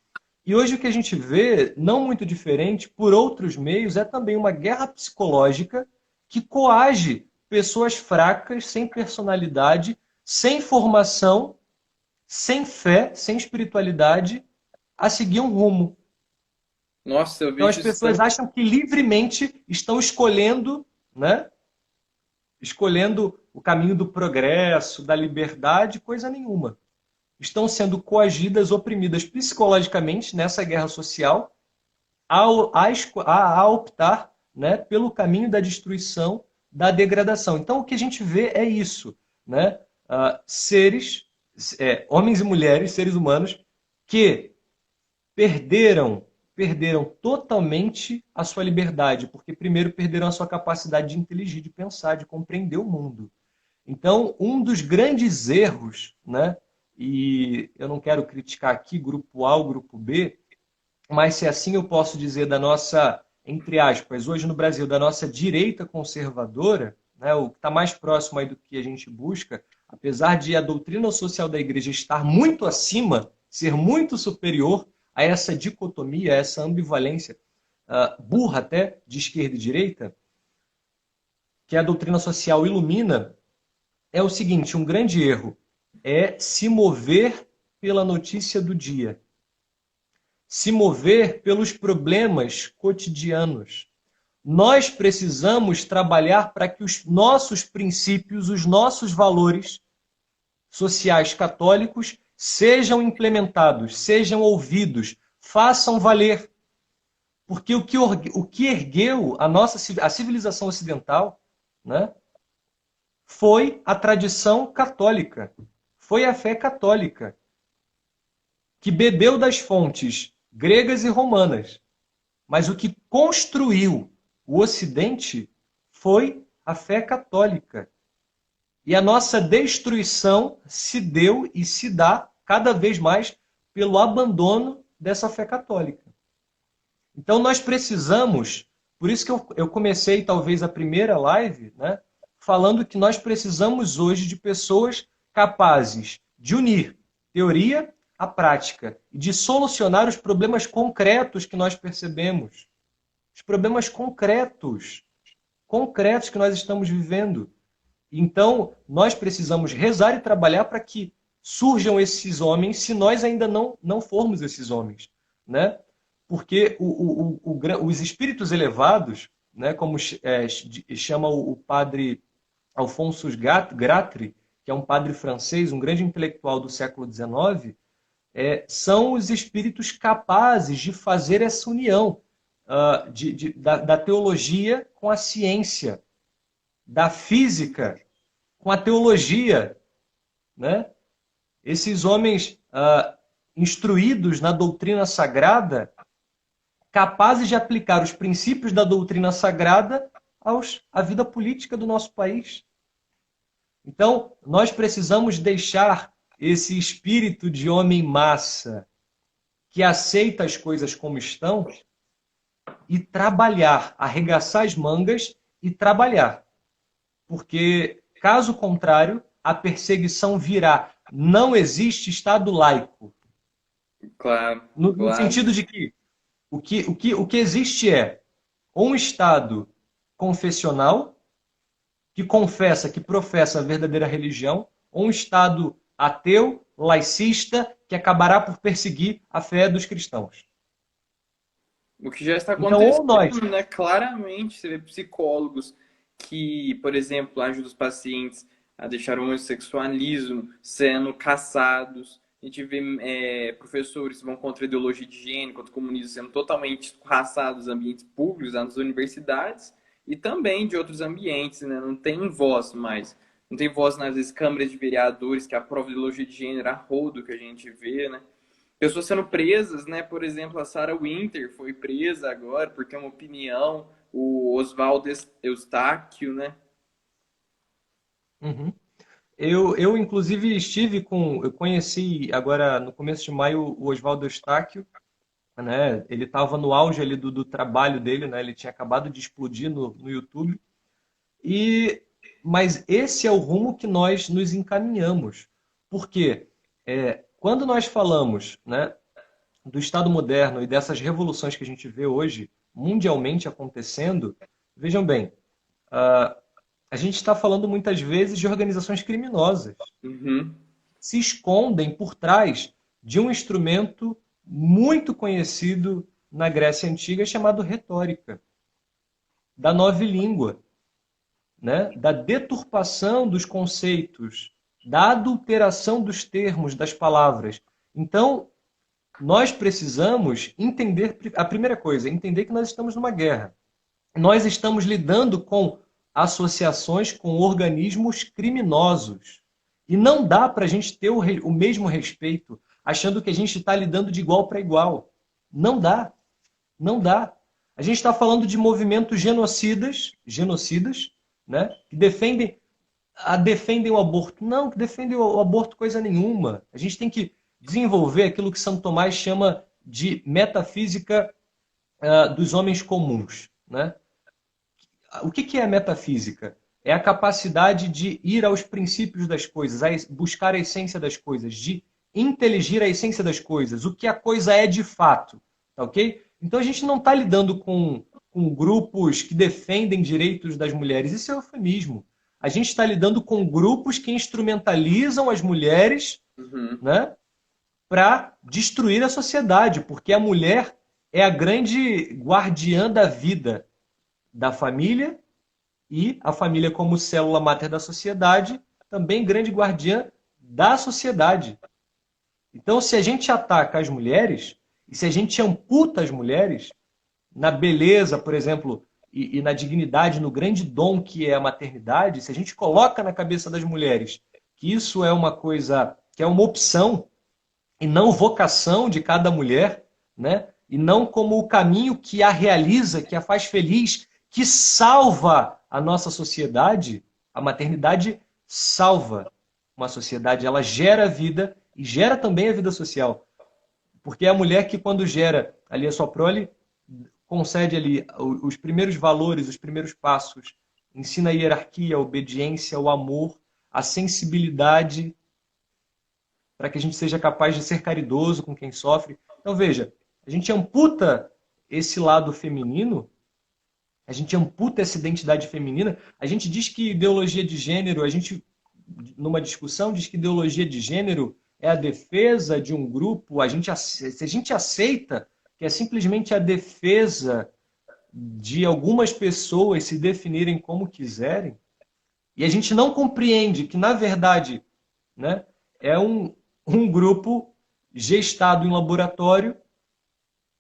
E hoje o que a gente vê, não muito diferente, por outros meios, é também uma guerra psicológica que coage pessoas fracas, sem personalidade, sem formação, sem fé, sem espiritualidade, a seguir um rumo. Nossa, eu Então as vejo isso pessoas tanto. acham que livremente estão escolhendo, né? Escolhendo o caminho do progresso, da liberdade, coisa nenhuma. Estão sendo coagidas, oprimidas psicologicamente nessa guerra social a optar, né, pelo caminho da destruição, da degradação. Então o que a gente vê é isso, né? Homens e mulheres, seres humanos, que perderam totalmente a sua liberdade, porque primeiro perderam a sua capacidade de inteligir, de pensar, de compreender o mundo. Então, um dos grandes erros, né, e eu não quero criticar aqui grupo A ou grupo B, mas se assim eu posso dizer da nossa, entre aspas, hoje no Brasil, da nossa direita conservadora, né, o que está mais próximo aí do que a gente busca, apesar de a doutrina social da igreja estar muito acima, ser muito superior a essa dicotomia, a essa ambivalência, burra até, de esquerda e direita, que a doutrina social ilumina, é o seguinte, um grande erro é se mover pela notícia do dia, se mover pelos problemas cotidianos. Nós precisamos trabalhar para que os nossos princípios, os nossos valores sociais católicos sejam implementados, sejam ouvidos, façam valer. Porque o que ergueu a civilização ocidental, né, foi a tradição católica, foi a fé católica, que bebeu das fontes gregas e romanas. Mas o que construiu o Ocidente foi a fé católica. E a nossa destruição se deu e se dá cada vez mais pelo abandono dessa fé católica. Então nós precisamos, por isso que eu comecei talvez a primeira live, né, falando que nós precisamos hoje de pessoas capazes de unir teoria à prática e de solucionar os problemas concretos que nós percebemos. Os problemas concretos que nós estamos vivendo. Então, nós precisamos rezar e trabalhar para que surjam esses homens, se nós ainda não formos esses homens, né? Porque os espíritos elevados, né, como chama o padre Alphonsus Gratry, que é um padre francês, um grande intelectual do século XIX, são os espíritos capazes de fazer essa união da teologia com a ciência, da física com a teologia, né? Esses homens instruídos na doutrina sagrada, capazes de aplicar os princípios da doutrina sagrada à vida política do nosso país. Então, nós precisamos deixar esse espírito de homem-massa que aceita as coisas como estão e trabalhar, arregaçar as mangas e trabalhar. Porque, caso contrário, a perseguição virá. Não existe Estado laico. Claro. No sentido de que o que existe é um Estado confessional, que confessa, que professa a verdadeira religião, ou um Estado ateu, laicista, que acabará por perseguir a fé dos cristãos. O que já está Então, ou nós... acontecendo, né? Claramente, você vê psicólogos que, por exemplo, ajudam os pacientes a deixar o homossexualismo sendo caçados. A gente vê professores que vão contra a ideologia de gênero, contra o comunismo, sendo totalmente escorraçados nos ambientes públicos, nas universidades, e também de outros ambientes, né? Não tem voz mais. Não tem voz nas vezes, câmaras de vereadores que aprovam a ideologia de gênero a rodo que a gente vê, né? Pessoas sendo presas, né? Por exemplo, a Sarah Winter foi presa agora por ter uma opinião, o Oswaldo Eustáquio, né? Uhum. Eu, inclusive, eu conheci agora, no começo de maio, o Oswaldo Eustáquio, né? Ele estava no auge ali do trabalho dele, né? Ele tinha acabado de explodir no YouTube. Mas esse é o rumo que nós nos encaminhamos. Porque quando nós falamos, né, do Estado moderno e dessas revoluções que a gente vê hoje mundialmente acontecendo, vejam bem, a gente está falando muitas vezes de organizações criminosas. Uhum. Se escondem por trás de um instrumento muito conhecido na Grécia Antiga chamado retórica, da nova língua, né? Da deturpação dos conceitos, da adulteração dos termos, das palavras. Então, nós precisamos entender, a primeira coisa, entender que nós estamos numa guerra. Nós estamos lidando com associações, com organismos criminosos. E não dá para a gente ter o mesmo respeito, achando que a gente está lidando de igual para igual. Não dá. Não dá. A gente está falando de movimentos genocidas, né, que defendem o aborto. Não, que defendem o aborto coisa nenhuma. A gente tem que desenvolver aquilo que Santo Tomás chama de metafísica dos homens comuns, né? O que é a metafísica? é a capacidade de ir aos princípios das coisas, buscar a essência das coisas, de inteligir a essência das coisas, o que a coisa é de fato, tá ok? Então a gente não está lidando com grupos que defendem direitos das mulheres, isso é eufemismo. A gente está lidando com grupos que instrumentalizam as mulheres, né, para destruir a sociedade, porque a mulher é a grande guardiã da vida da família e a família como célula máter da sociedade, também grande guardiã da sociedade. Então, se a gente ataca as mulheres, e se a gente amputa as mulheres, na beleza, por exemplo, e na dignidade, no grande dom que é a maternidade, se a gente coloca na cabeça das mulheres que isso é uma coisa, que é uma opção, e não vocação de cada mulher, né? E não como o caminho que a realiza, que a faz feliz, que salva a nossa sociedade, a maternidade salva uma sociedade, ela gera vida e gera também a vida social. Porque é a mulher que, quando gera ali a sua prole, concede ali os primeiros valores, os primeiros passos, ensina a hierarquia, a obediência, o amor, a sensibilidade, para que a gente seja capaz de ser caridoso com quem sofre. Então, veja, a gente amputa esse lado feminino, a gente amputa essa identidade feminina, a gente diz que ideologia de gênero, a gente, numa discussão, diz que ideologia de gênero é a defesa de um grupo, se a gente aceita que é simplesmente a defesa de algumas pessoas se definirem como quiserem, e a gente não compreende que, na verdade, né, é um grupo gestado em laboratório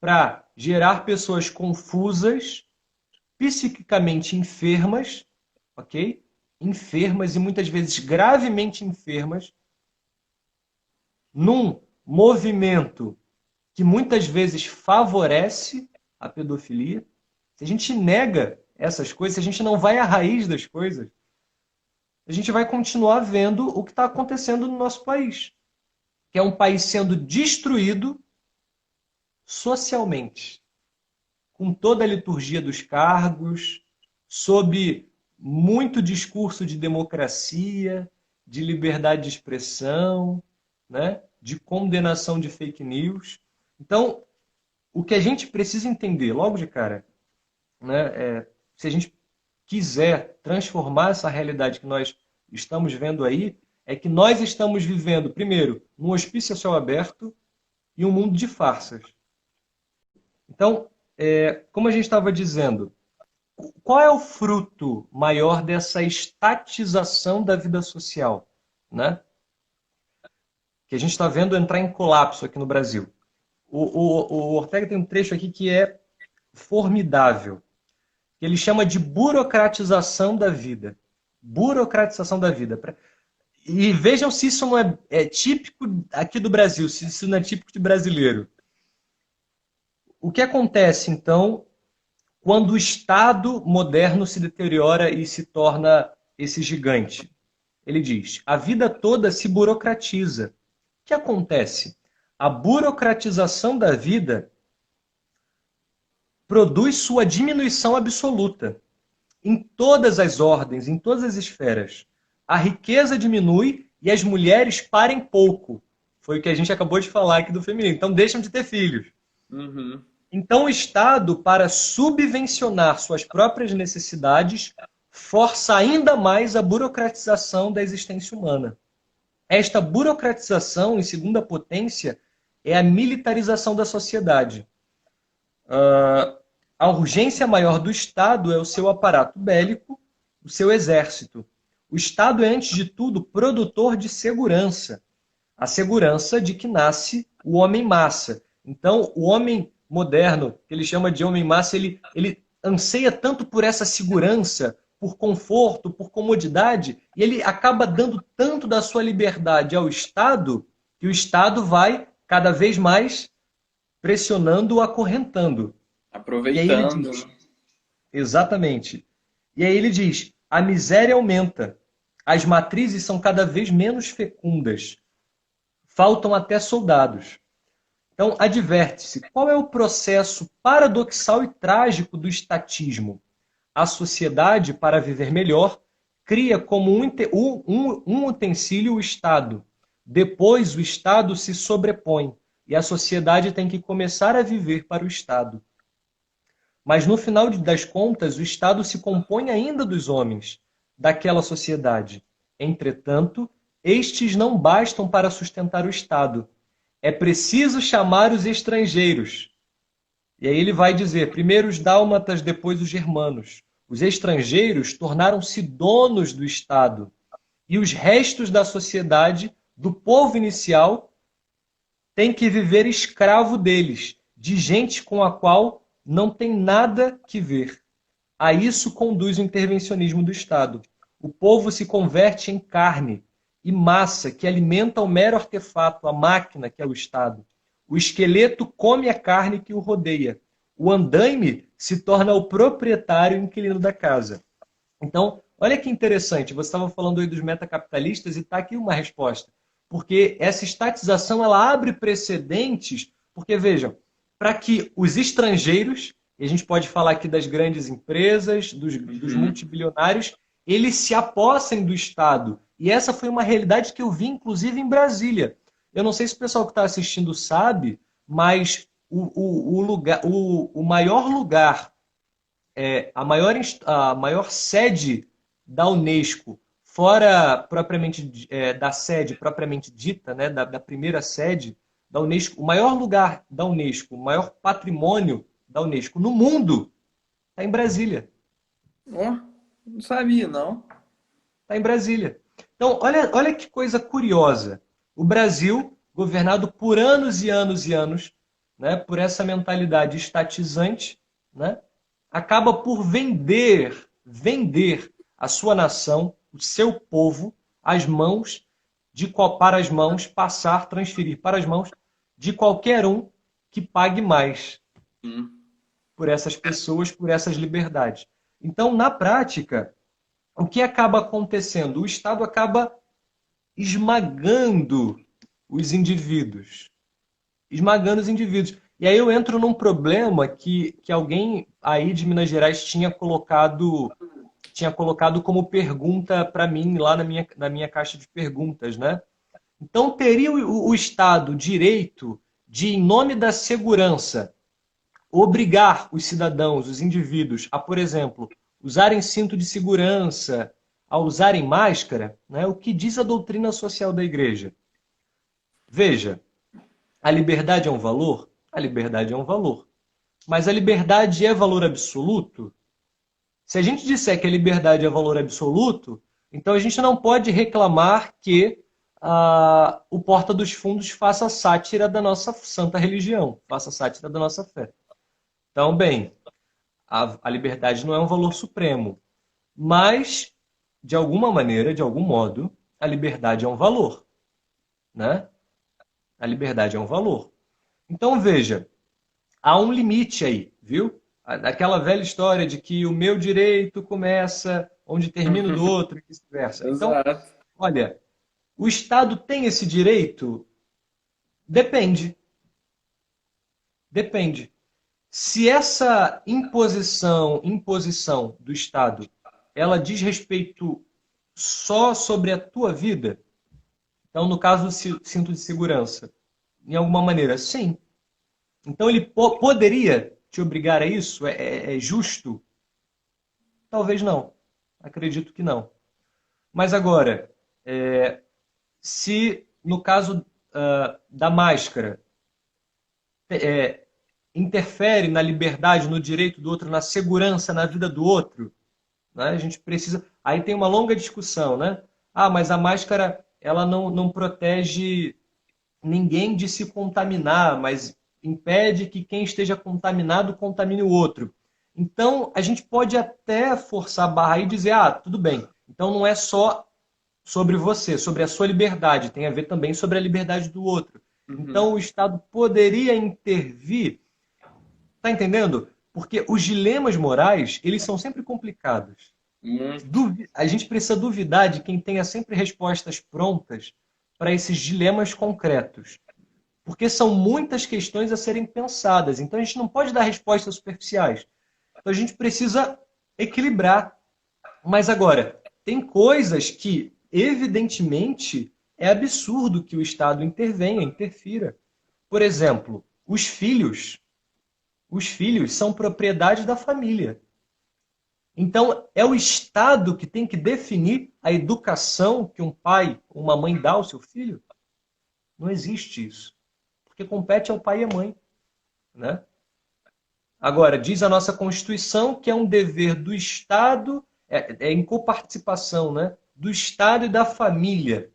para gerar pessoas confusas, psiquicamente enfermas, ok? Enfermas e muitas vezes gravemente enfermas, num movimento que muitas vezes favorece a pedofilia. Se a gente nega essas coisas, se a gente não vai à raiz das coisas, a gente vai continuar vendo o que está acontecendo no nosso país, que é um país sendo destruído socialmente, com toda a liturgia dos cargos, sob muito discurso de democracia, de liberdade de expressão, né, de condenação de fake news. Então, o que a gente precisa entender logo de cara, né, se a gente quiser transformar essa realidade que nós estamos vendo aí, é que nós estamos vivendo, primeiro, num hospício a céu aberto e um mundo de farsas. Então, como a gente estava dizendo, qual é o fruto maior dessa estatização da vida social, né? Que a gente está vendo entrar em colapso aqui no Brasil. O Ortega tem um trecho aqui que é formidável, que ele chama de burocratização da vida. Burocratização da vida. E vejam se isso não é típico aqui do Brasil, se isso não é típico de brasileiro. O que acontece, então, quando o Estado moderno se deteriora e se torna esse gigante? Ele diz, a vida toda se burocratiza. O que acontece? A burocratização da vida produz sua diminuição absoluta. Em todas as ordens, em todas as esferas. A riqueza diminui e as mulheres parem pouco. Foi o que a gente acabou de falar aqui do feminino. Então deixam de ter filhos. Uhum. Então o Estado, para subvencionar suas próprias necessidades, força ainda mais a burocratização da existência humana. Esta burocratização, em segunda potência, é a militarização da sociedade. A urgência maior do Estado é o seu aparato bélico, o seu exército. O Estado é, antes de tudo, produtor de segurança. A segurança de que nasce o homem-massa. Então, o homem moderno, que ele chama de homem-massa, ele anseia tanto por essa segurança, por conforto, por comodidade, e ele acaba dando tanto da sua liberdade ao Estado, que o Estado vai cada vez mais pressionando, acorrentando. Aproveitando. Exatamente. E aí ele diz, a miséria aumenta, as matrizes são cada vez menos fecundas, faltam até soldados. Então, adverte-se, qual é o processo paradoxal e trágico do estatismo? A sociedade, para viver melhor, cria como um utensílio o Estado. Depois o Estado se sobrepõe e a sociedade tem que começar a viver para o Estado. Mas no final das contas, o Estado se compõe ainda dos homens, daquela sociedade. Entretanto, estes não bastam para sustentar o Estado. É preciso chamar os estrangeiros. E aí ele vai dizer, primeiro os dálmatas, depois os germanos. Os estrangeiros tornaram-se donos do Estado. E os restos da sociedade, do povo inicial, têm que viver escravo deles, de gente com a qual não tem nada que ver. A isso conduz o intervencionismo do Estado. O povo se converte em carne e massa que alimenta o mero artefato, a máquina que é o Estado. O esqueleto come a carne que o rodeia. O andaime se torna o proprietário e inquilino da casa. Então, olha que interessante, você estava falando aí dos metacapitalistas e está aqui uma resposta. Porque essa estatização ela abre precedentes, porque vejam, para que os estrangeiros, e a gente pode falar aqui das grandes empresas, dos multibilionários, eles se apossem do Estado. E essa foi uma realidade que eu vi, inclusive, em Brasília. Eu não sei se o pessoal que está assistindo sabe, mas o maior lugar, a maior sede da Unesco, fora propriamente da sede propriamente dita, né, da primeira sede da Unesco, o maior lugar da Unesco, o maior patrimônio da Unesco no mundo, está em Brasília. Oh, não sabia, não. Está em Brasília. Então, olha que coisa curiosa. O Brasil, governado por anos e anos e anos, né, por essa mentalidade estatizante, né, acaba por vender a sua nação, o seu povo, transferir para as mãos de qualquer um que pague mais por essas pessoas, por essas liberdades. Então, na prática, o que acaba acontecendo? O Estado acaba esmagando os indivíduos. Esmagando os indivíduos. E aí eu entro num problema que alguém aí de Minas Gerais tinha colocado como pergunta para mim lá na minha caixa de perguntas, né? Então, teria o Estado direito de, em nome da segurança, obrigar os cidadãos, os indivíduos, a, por exemplo, usarem cinto de segurança, a usarem máscara? Né? O que diz a doutrina social da Igreja? Veja, a liberdade é um valor? A liberdade é um valor. Mas a liberdade é valor absoluto? Se a gente disser que a liberdade é valor absoluto, então a gente não pode reclamar que o Porta dos Fundos faça sátira da nossa santa religião, faça sátira da nossa fé. Então, bem, a liberdade não é um valor supremo, mas, de alguma maneira, de algum modo, a liberdade é um valor. Né? A liberdade é um valor. Então, veja, há um limite aí, viu? Aquela velha história de que o meu direito começa onde termina o do outro e vice-versa. Então, olha, o Estado tem esse direito? Depende. Depende. Se essa imposição do Estado, ela diz respeito só sobre a tua vida, então, no caso do cinto de segurança, em alguma maneira, sim. Então, ele poderia te obrigar a isso? É justo? Talvez não. Acredito que não. Mas agora, se no caso da máscara interfere na liberdade, no direito do outro, na segurança, na vida do outro, né? A gente precisa... Aí tem uma longa discussão, né? Mas a máscara ela não protege ninguém de se contaminar, mas impede que quem esteja contaminado contamine o outro. Então, a gente pode até forçar a barra e dizer, tudo bem, então não é só sobre você, sobre a sua liberdade, tem a ver também sobre a liberdade do outro. Então, o Estado poderia intervir, tá entendendo? Porque os dilemas morais, eles são sempre complicados. A gente precisa duvidar de quem tenha sempre respostas prontas para esses dilemas concretos. Porque são muitas questões a serem pensadas. Então, a gente não pode dar respostas superficiais. Então, a gente precisa equilibrar. Mas agora, tem coisas que, evidentemente, é absurdo que o Estado intervenha, interfira. Por exemplo, os filhos. Os filhos são propriedade da família. Então, é o Estado que tem que definir a educação que um pai ou uma mãe dá ao seu filho? Não existe isso. Porque compete ao pai e à mãe, né? Agora, diz a nossa Constituição que é um dever do Estado, em coparticipação, né? Do Estado e da família.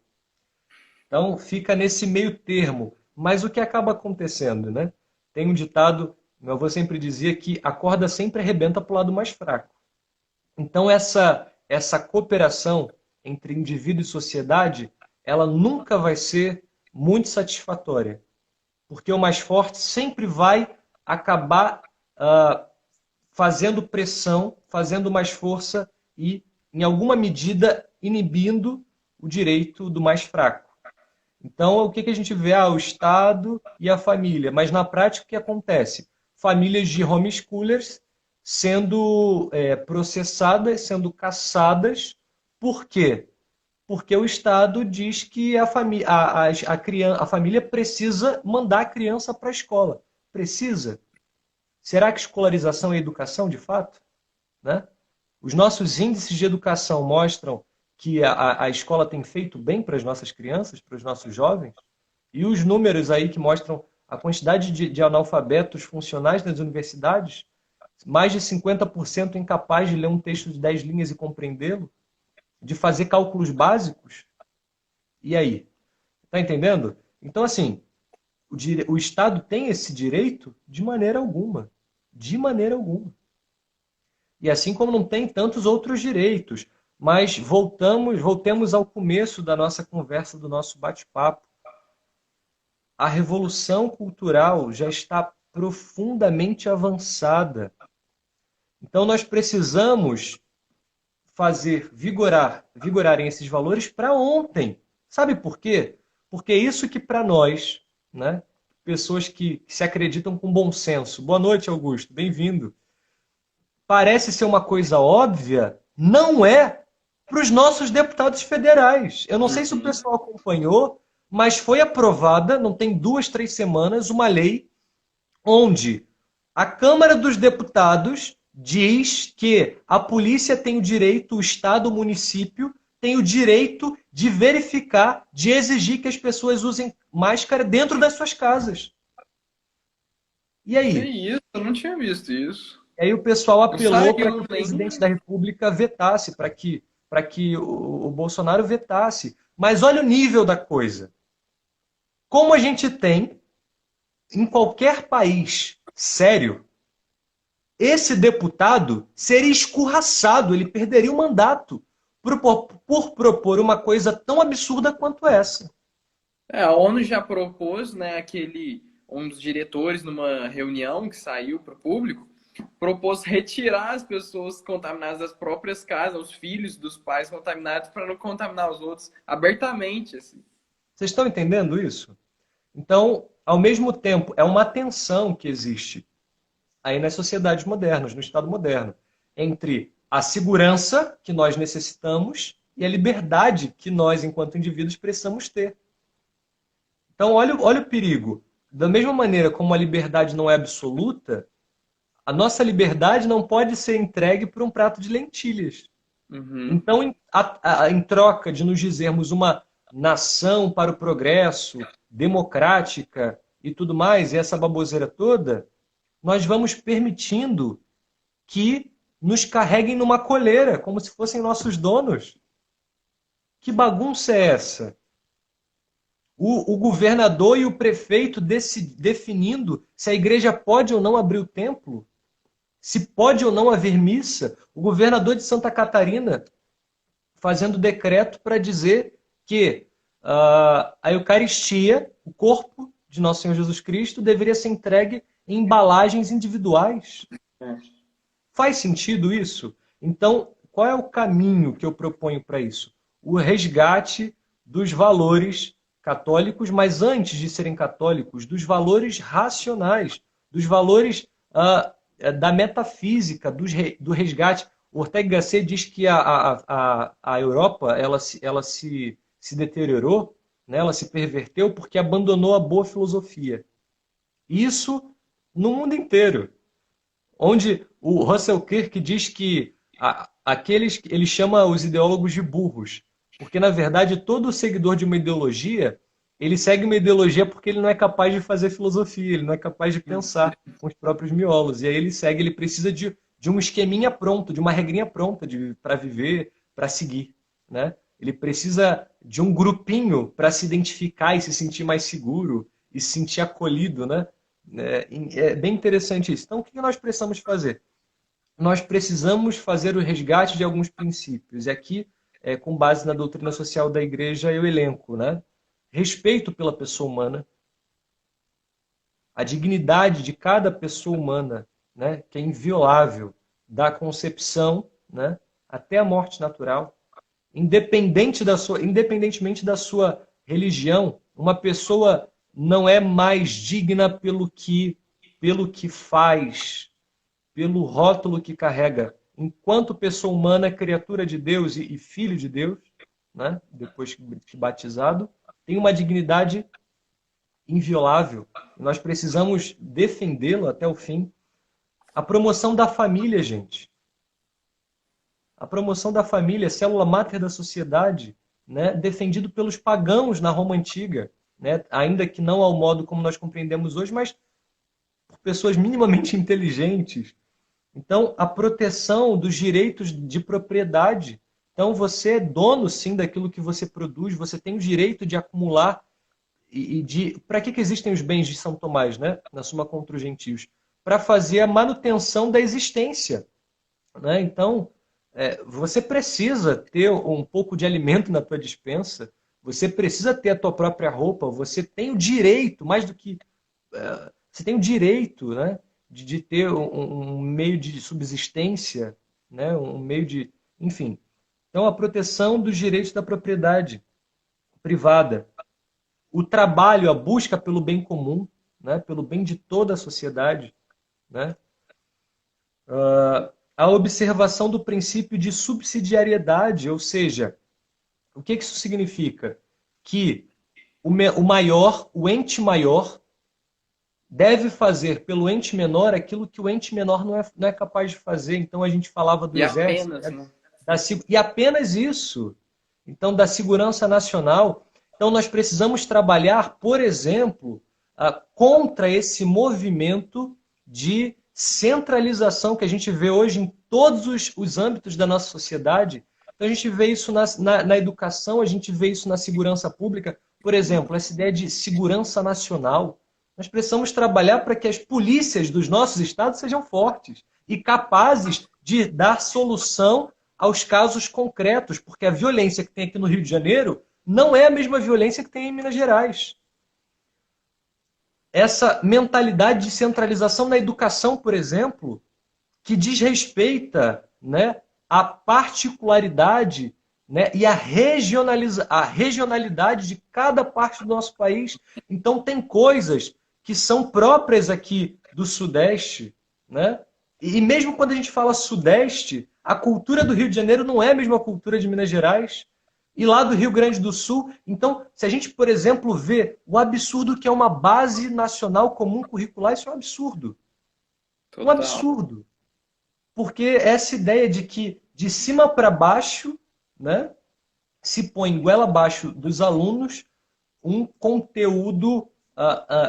Então, fica nesse meio termo. Mas o que acaba acontecendo, né? Tem um ditado, meu avô sempre dizia que a corda sempre arrebenta para o lado mais fraco. Então, essa cooperação entre indivíduo e sociedade, ela nunca vai ser muito satisfatória. Porque o mais forte sempre vai acabar fazendo pressão, fazendo mais força e, em alguma medida, inibindo o direito do mais fraco. Então, o que a gente vê? O Estado e a família. Mas, na prática, o que acontece? Famílias de homeschoolers sendo processadas, sendo caçadas. Por quê? Porque o Estado diz que a família precisa mandar a criança para a escola. Precisa. Será que escolarização é educação, de fato? Né? Os nossos índices de educação mostram que a escola tem feito bem para as nossas crianças, para os nossos jovens? E os números aí que mostram a quantidade de analfabetos funcionais nas universidades, mais de 50% incapaz de ler um texto de 10 linhas e compreendê-lo, de fazer cálculos básicos. E aí? Está entendendo? Então, assim, o Estado tem esse direito? De maneira alguma. De maneira alguma. E assim como não tem tantos outros direitos. Mas voltemos ao começo da nossa conversa, do nosso bate-papo. A revolução cultural já está profundamente avançada. Então nós precisamos fazer vigorarem esses valores para ontem. Sabe por quê? Porque é isso que para nós, né, pessoas que se acreditam com bom senso. Boa noite, Augusto. Bem-vindo. Parece ser uma coisa óbvia, não é para os nossos deputados federais. Eu não sei se o pessoal acompanhou, mas foi aprovada, não tem 2, 3 semanas, uma lei onde a Câmara dos Deputados diz que a polícia tem o direito, o Estado, o município, tem o direito de verificar, de exigir que as pessoas usem máscara dentro das suas casas. E aí? Que isso? Eu não tinha visto isso. E aí o pessoal apelou para que o nem... presidente da República vetasse, para que o Bolsonaro vetasse. Mas olha o nível da coisa. Como a gente tem, em qualquer país sério, esse deputado seria escorraçado, ele perderia o mandato por propor uma coisa tão absurda quanto essa. A ONU já propôs, né, um dos diretores, numa reunião que saiu para o público, propôs retirar as pessoas contaminadas das próprias casas, os filhos dos pais contaminados, para não contaminar os outros abertamente. Assim. Vocês estão entendendo isso? Então, ao mesmo tempo, é uma tensão que existe aí nas sociedades modernas, no Estado moderno, entre a segurança que nós necessitamos e a liberdade que nós, enquanto indivíduos, precisamos ter. Então, olha o perigo. Da mesma maneira como a liberdade não é absoluta, a nossa liberdade não pode ser entregue por um prato de lentilhas. Então, em troca de nos dizermos uma nação para o progresso, democrática e tudo mais, e essa baboseira toda, nós vamos permitindo que nos carreguem numa coleira, como se fossem nossos donos. Que bagunça é essa? O governador e o prefeito definindo se a igreja pode ou não abrir o templo, se pode ou não haver missa, o governador de Santa Catarina fazendo decreto para dizer que a Eucaristia, o corpo de Nosso Senhor Jesus Cristo, deveria ser entregue em embalagens individuais. Faz sentido isso? Então, qual é o caminho que eu proponho para isso? O resgate dos valores católicos, mas antes de serem católicos, dos valores racionais, dos valores da metafísica, do resgate. O Ortega y Gasset diz que a Europa se deteriorou, né? Ela se perverteu porque abandonou a boa filosofia. Isso no mundo inteiro. Onde o Russell Kirk diz que ele chama os ideólogos de burros. Porque, na verdade, todo seguidor de uma ideologia, ele segue uma ideologia porque ele não é capaz de fazer filosofia, ele não é capaz de pensar com os próprios miolos. E aí ele precisa de um esqueminha pronto, de uma regrinha pronta para viver, para seguir, né? Ele precisa de um grupinho para se identificar e se sentir mais seguro e se sentir acolhido, né? É bem interessante isso. Então, o que nós precisamos fazer? Nós precisamos fazer o resgate de alguns princípios. E aqui, com base na doutrina social da igreja, eu elenco, né? Respeito pela pessoa humana, a dignidade de cada pessoa humana, né? Que é inviolável, da concepção, né? Até a morte natural. Independentemente da sua religião, uma pessoa não é mais digna pelo que faz, pelo rótulo que carrega. Enquanto pessoa humana, criatura de Deus e filho de Deus, né? Depois de batizado, tem uma dignidade inviolável. Nós precisamos defendê-lo até o fim. A promoção da família, gente. A promoção da família, célula máter da sociedade, né? Defendido pelos pagãos na Roma Antiga, né? Ainda que não ao modo como nós compreendemos hoje, mas por pessoas minimamente inteligentes. Então, a proteção dos direitos de propriedade. Então, você é dono, sim, daquilo que você produz, você tem o direito de acumular. Para que existem os bens de São Tomás, né? Na Suma contra os Gentios? Para fazer a manutenção da existência, né? Então, você precisa ter um pouco de alimento na tua despensa, você precisa ter a tua própria roupa, você tem o direito, mais do que... você tem o direito, né, de ter um meio de subsistência, né, um meio de... Enfim. Então, a proteção dos direitos da propriedade privada. O trabalho, a busca pelo bem comum, né, pelo bem de toda a sociedade, né? A observação do princípio de subsidiariedade, ou seja, o que isso significa? Que o ente maior, deve fazer pelo ente menor aquilo que o ente menor não é capaz de fazer. Então a gente falava do exército. Apenas, né? E apenas isso. Então, da segurança nacional. Então nós precisamos trabalhar, por exemplo, contra esse movimento de centralização que a gente vê hoje em todos os âmbitos da nossa sociedade. Então, a gente vê isso na educação, a gente vê isso na segurança pública. Por exemplo, essa ideia de segurança nacional. Nós precisamos trabalhar para que as polícias dos nossos estados sejam fortes e capazes de dar solução aos casos concretos, porque a violência que tem aqui no Rio de Janeiro não é a mesma violência que tem em Minas Gerais. Essa mentalidade de centralização na educação, por exemplo, que desrespeita, né, a particularidade, né, e a regionalidade de cada parte do nosso país. Então, tem coisas que são próprias aqui do Sudeste, né? E mesmo quando a gente fala Sudeste, a cultura do Rio de Janeiro não é a mesma cultura de Minas Gerais. E lá do Rio Grande do Sul. Então, se a gente, por exemplo, vê o absurdo que é uma base nacional comum curricular, isso é um absurdo. Total. Um absurdo. Porque essa ideia de que de cima para baixo, né, se põe goela abaixo dos alunos um conteúdo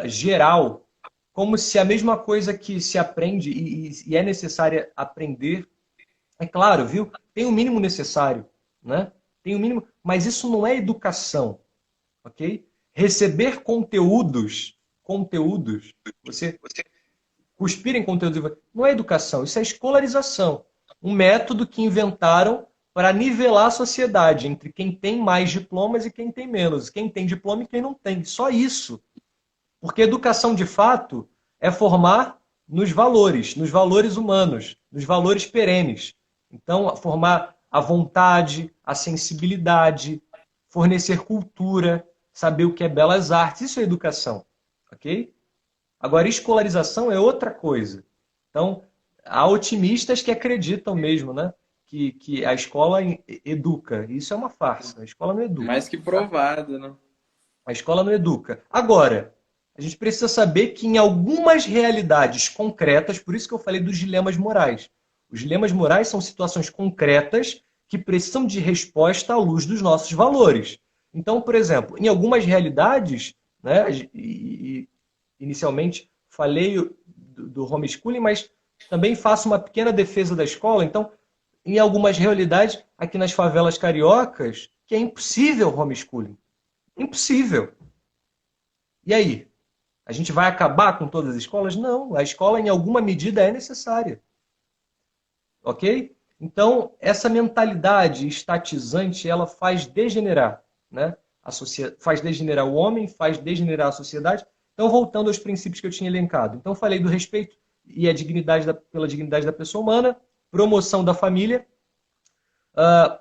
geral, como se a mesma coisa que se aprende e é necessária aprender, é claro, viu? Tem o mínimo necessário, né? Tem o mínimo, mas isso não é educação, ok? Receber conteúdos, você cuspir em conteúdos, não é educação, isso é escolarização. Um método que inventaram para nivelar a sociedade entre quem tem mais diplomas e quem tem menos, quem tem diploma e quem não tem, só isso. Porque educação, de fato, é formar nos valores humanos, nos valores perenes. Então, formar a vontade, a sensibilidade, fornecer cultura, saber o que é belas artes. Isso é educação, ok? Agora, escolarização é outra coisa. Então, há otimistas que acreditam mesmo, né, que a escola educa. Isso é uma farsa. A escola não educa. Mais que provado, né? A escola não educa. Agora, a gente precisa saber que em algumas realidades concretas, por isso que eu falei dos dilemas morais. Os dilemas morais são situações concretas que precisam de resposta à luz dos nossos valores. Então, por exemplo, em algumas realidades, né, inicialmente falei do homeschooling, mas também faço uma pequena defesa da escola. Então, em algumas realidades, aqui nas favelas cariocas, que é impossível homeschooling. Impossível. E aí? A gente vai acabar com todas as escolas? Não. A escola, em alguma medida, é necessária. Ok? Então, essa mentalidade estatizante, ela faz degenerar, né? Faz degenerar o homem, faz degenerar a sociedade. Então, voltando aos princípios que eu tinha elencado. Então, falei do respeito e a dignidade pela dignidade da pessoa humana, promoção da família,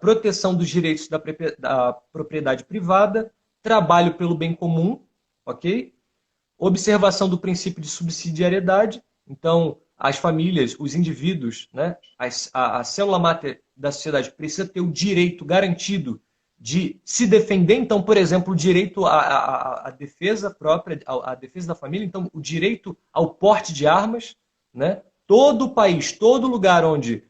proteção dos direitos da propriedade privada, trabalho pelo bem comum, ok? Observação do princípio de subsidiariedade. Então, as famílias, os indivíduos, né? A célula máter da sociedade precisa ter o direito garantido de se defender. Então, por exemplo, o direito à defesa própria, à defesa da família. Então, o direito ao porte de armas, né? Todo o país, todo lugar onde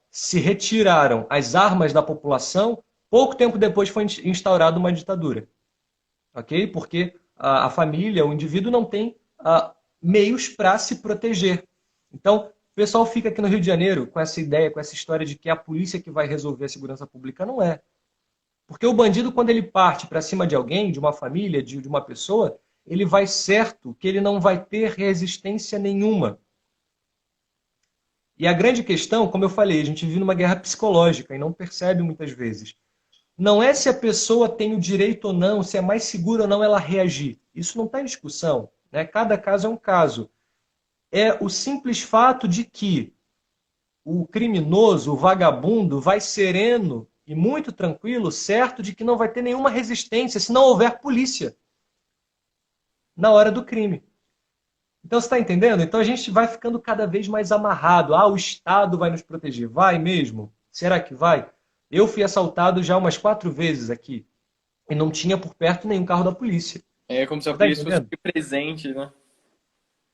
se retiraram as armas da população, pouco tempo depois foi instaurada uma ditadura. Ok? Porque a família, o indivíduo não tem meios para se proteger. Então, o pessoal fica aqui no Rio de Janeiro com essa ideia, com essa história de que é a polícia que vai resolver a segurança pública. Não é. Porque o bandido, quando ele parte para cima de alguém, de uma família, de uma pessoa, ele vai certo que ele não vai ter resistência nenhuma. E a grande questão, como eu falei, a gente vive numa guerra psicológica e não percebe muitas vezes. Não é se a pessoa tem o direito ou não, se é mais seguro ou não ela reagir. Isso não está em discussão, né? Cada caso é um caso. É o simples fato de que o criminoso, o vagabundo, vai sereno e muito tranquilo, certo de que não vai ter nenhuma resistência se não houver polícia na hora do crime. Então, você está entendendo? Então, a gente vai ficando cada vez mais amarrado. O Estado vai nos proteger. Vai mesmo? Será que vai? Eu fui assaltado já umas 4 vezes aqui e não tinha por perto nenhum carro da polícia. É como se a Você tá polícia fosse entendendo? presente, né?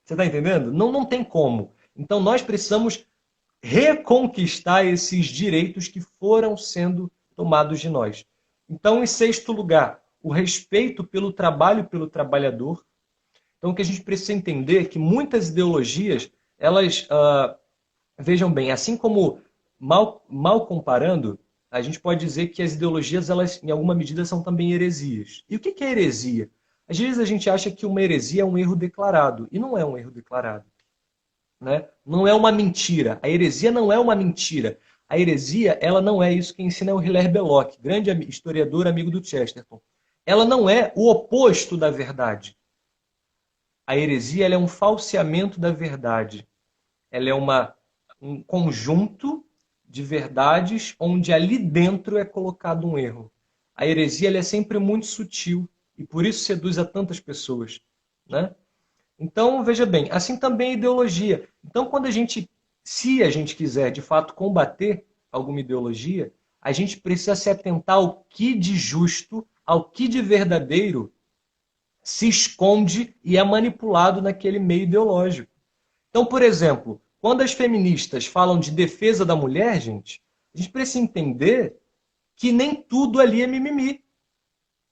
Você está entendendo? Não tem como. Então, nós precisamos reconquistar esses direitos que foram sendo tomados de nós. Então, em sexto lugar, o respeito pelo trabalho e pelo trabalhador. Então, o que a gente precisa entender é que muitas ideologias, elas, vejam bem, assim como, mal comparando, a gente pode dizer que as ideologias, elas, em alguma medida, são também heresias. E o que é heresia? Às vezes a gente acha que uma heresia é um erro declarado, e não é um erro declarado. Né? Não é uma mentira. A heresia não é uma mentira. A heresia, ela não é isso que ensina o Hilaire Belloc, grande historiador, amigo do Chesterton. Ela não é o oposto da verdade. A heresia, ela é um falseamento da verdade. Ela é um conjunto de verdades onde ali dentro é colocado um erro. A heresia, ela é sempre muito sutil e por isso seduz a tantas pessoas. Né? Então, veja bem, assim também a ideologia. Então, se a gente quiser, de fato, combater alguma ideologia, a gente precisa se atentar ao que de justo, ao que de verdadeiro se esconde e é manipulado naquele meio ideológico. Então, por exemplo, quando as feministas falam de defesa da mulher, gente, a gente precisa entender que nem tudo ali é mimimi.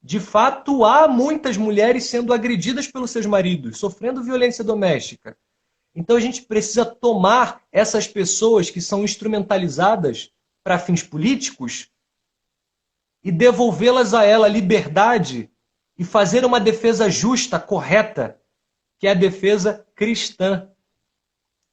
De fato, há muitas mulheres sendo agredidas pelos seus maridos, sofrendo violência doméstica. Então, a gente precisa tomar essas pessoas que são instrumentalizadas para fins políticos e devolvê-las a ela liberdade e fazer uma defesa justa, correta, que é a defesa cristã.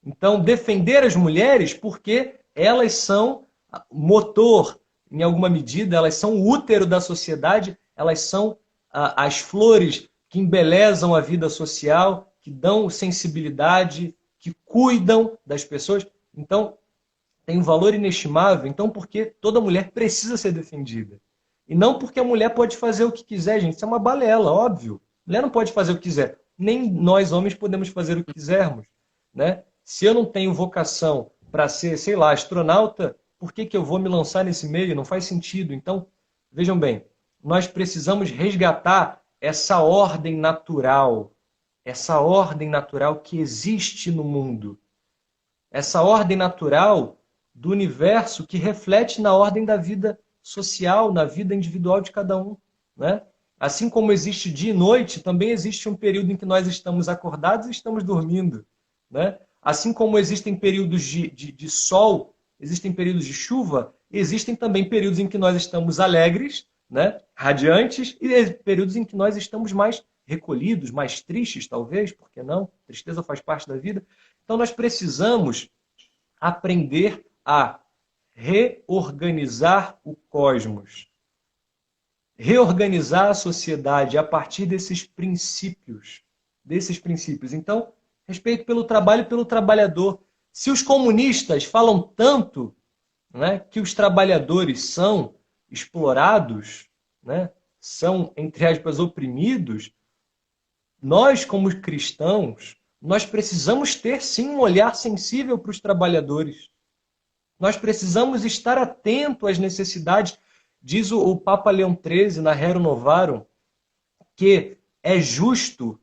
Então, defender as mulheres porque elas são motor, em alguma medida, elas são o útero da sociedade, elas são as flores que embelezam a vida social, que dão sensibilidade, que cuidam das pessoas. Então, tem um valor inestimável. Então, porque toda mulher precisa ser defendida. E não porque a mulher pode fazer o que quiser, gente. Isso é uma balela, óbvio. A mulher não pode fazer o que quiser. Nem nós, homens, podemos fazer o que quisermos. Né? Se eu não tenho vocação para ser, sei lá, astronauta, por que eu vou me lançar nesse meio? Não faz sentido. Então, vejam bem, nós precisamos resgatar essa ordem natural que existe no mundo. Essa ordem natural do universo que reflete na ordem da vida social, na vida individual de cada um, né? Assim como existe dia e noite, também existe um período em que nós estamos acordados e estamos dormindo, né? Assim como existem períodos de sol, existem períodos de chuva, existem também períodos em que nós estamos alegres, né? Radiantes, e períodos em que nós estamos mais recolhidos, mais tristes, talvez, por que não? Tristeza faz parte da vida. Então nós precisamos aprender a reorganizar o cosmos, reorganizar a sociedade a partir desses princípios. Então, respeito pelo trabalho e pelo trabalhador. Se os comunistas falam tanto, né, que os trabalhadores são explorados, né, são, entre aspas, oprimidos, nós, como cristãos, nós precisamos ter, sim, um olhar sensível para os trabalhadores. Nós precisamos estar atento às necessidades. Diz o Papa Leão XIII, na Rerum Novarum, que é justo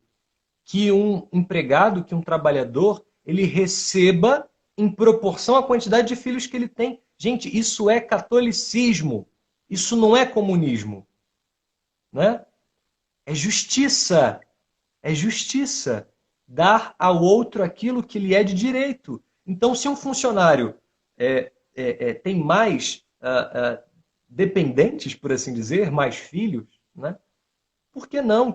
que um empregado, que um trabalhador, ele receba em proporção à quantidade de filhos que ele tem. Gente, isso é catolicismo. Isso não é comunismo. Né? É justiça. É justiça. Dar ao outro aquilo que lhe é de direito. Então, se um funcionário tem mais dependentes, por assim dizer, mais filhos, né? Por que não?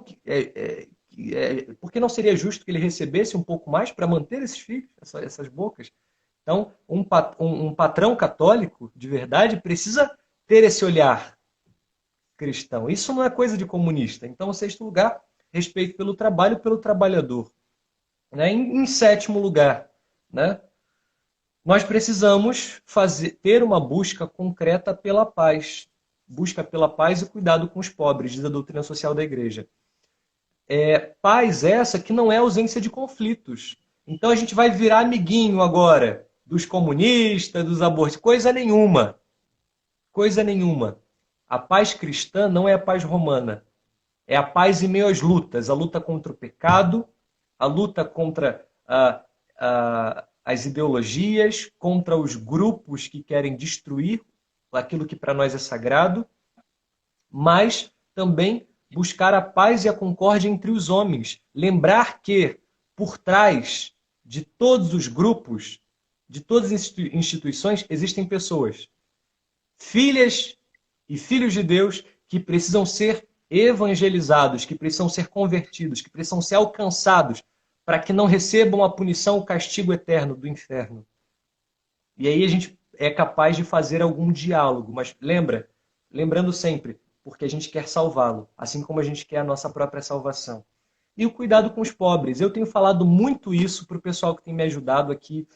Por que não seria justo que ele recebesse um pouco mais para manter esses filhos, essas bocas? Então, um patrão católico, de verdade, precisa ter esse olhar cristão. Isso não é coisa de comunista. Então, em sexto lugar, respeito pelo trabalho e pelo trabalhador. Né? Em sétimo lugar, né? Nós precisamos ter uma busca concreta pela paz. Busca pela paz e cuidado com os pobres, diz a doutrina social da igreja. Paz essa que não é ausência de conflitos. Então a gente vai virar amiguinho agora dos comunistas, dos abortistas. Coisa nenhuma. Coisa nenhuma. A paz cristã não é a paz romana. É a paz em meio às lutas. A luta contra o pecado, a luta contra as ideologias, contra os grupos que querem destruir aquilo que para nós é sagrado, mas também buscar a paz e a concórdia entre os homens. Lembrar que, por trás de todos os grupos, de todas as instituições, existem pessoas. Filhas e filhos de Deus que precisam ser evangelizados, que precisam ser convertidos, que precisam ser alcançados para que não recebam a punição, o castigo eterno do inferno. E aí a gente é capaz de fazer algum diálogo, mas lembrando sempre, porque a gente quer salvá-lo, assim como a gente quer a nossa própria salvação. E o cuidado com os pobres. Eu tenho falado muito isso para o pessoal que tem me ajudado aqui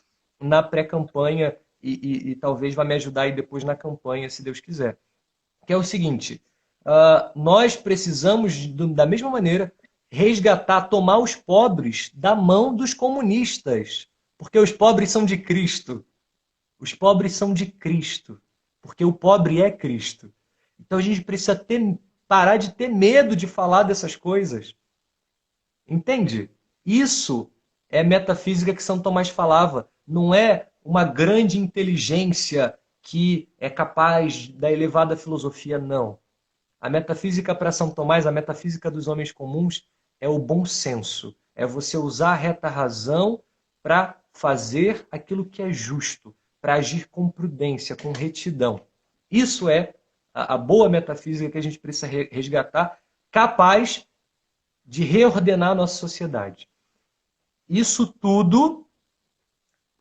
na pré-campanha e talvez vá me ajudar aí depois na campanha, se Deus quiser. Que é o seguinte, nós precisamos, da mesma maneira, resgatar, tomar os pobres da mão dos comunistas. Porque os pobres são de Cristo. Os pobres são de Cristo. Porque o pobre é Cristo. Então a gente precisa parar de ter medo de falar dessas coisas. Entende? Isso é metafísica que São Tomás falava. Não é uma grande inteligência que é capaz da elevada filosofia, não. A metafísica para São Tomás, a metafísica dos homens comuns, é o bom senso. É você usar a reta razão para fazer aquilo que é justo, para agir com prudência, com retidão. Isso é a boa metafísica que a gente precisa resgatar, capaz de reordenar a nossa sociedade. Isso tudo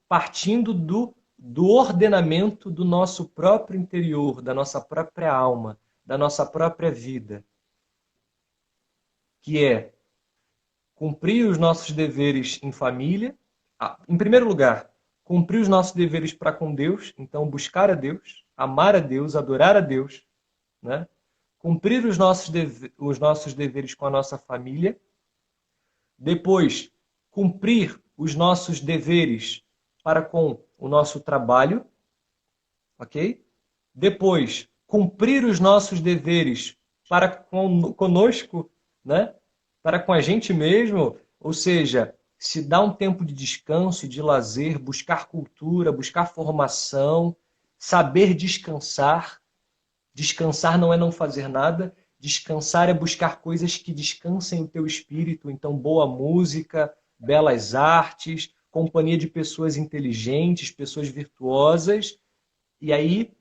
partindo do ordenamento do nosso próprio interior, da nossa própria alma, da nossa própria vida, que é cumprir os nossos deveres em família. Em primeiro lugar, cumprir os nossos deveres para com Deus, então buscar a Deus, amar a Deus, adorar a Deus, né? Cumprir os nossos deveres com a nossa família. Depois, cumprir os nossos deveres para com o nosso trabalho. ok? Depois, cumprir os nossos deveres para conosco, né? Para com a gente mesmo, ou seja, se dar um tempo de descanso, de lazer, buscar cultura, buscar formação, saber descansar. Descansar não é não fazer nada, descansar é buscar coisas que descansem o teu espírito, então boa música, belas artes, companhia de pessoas inteligentes, pessoas virtuosas, e aí,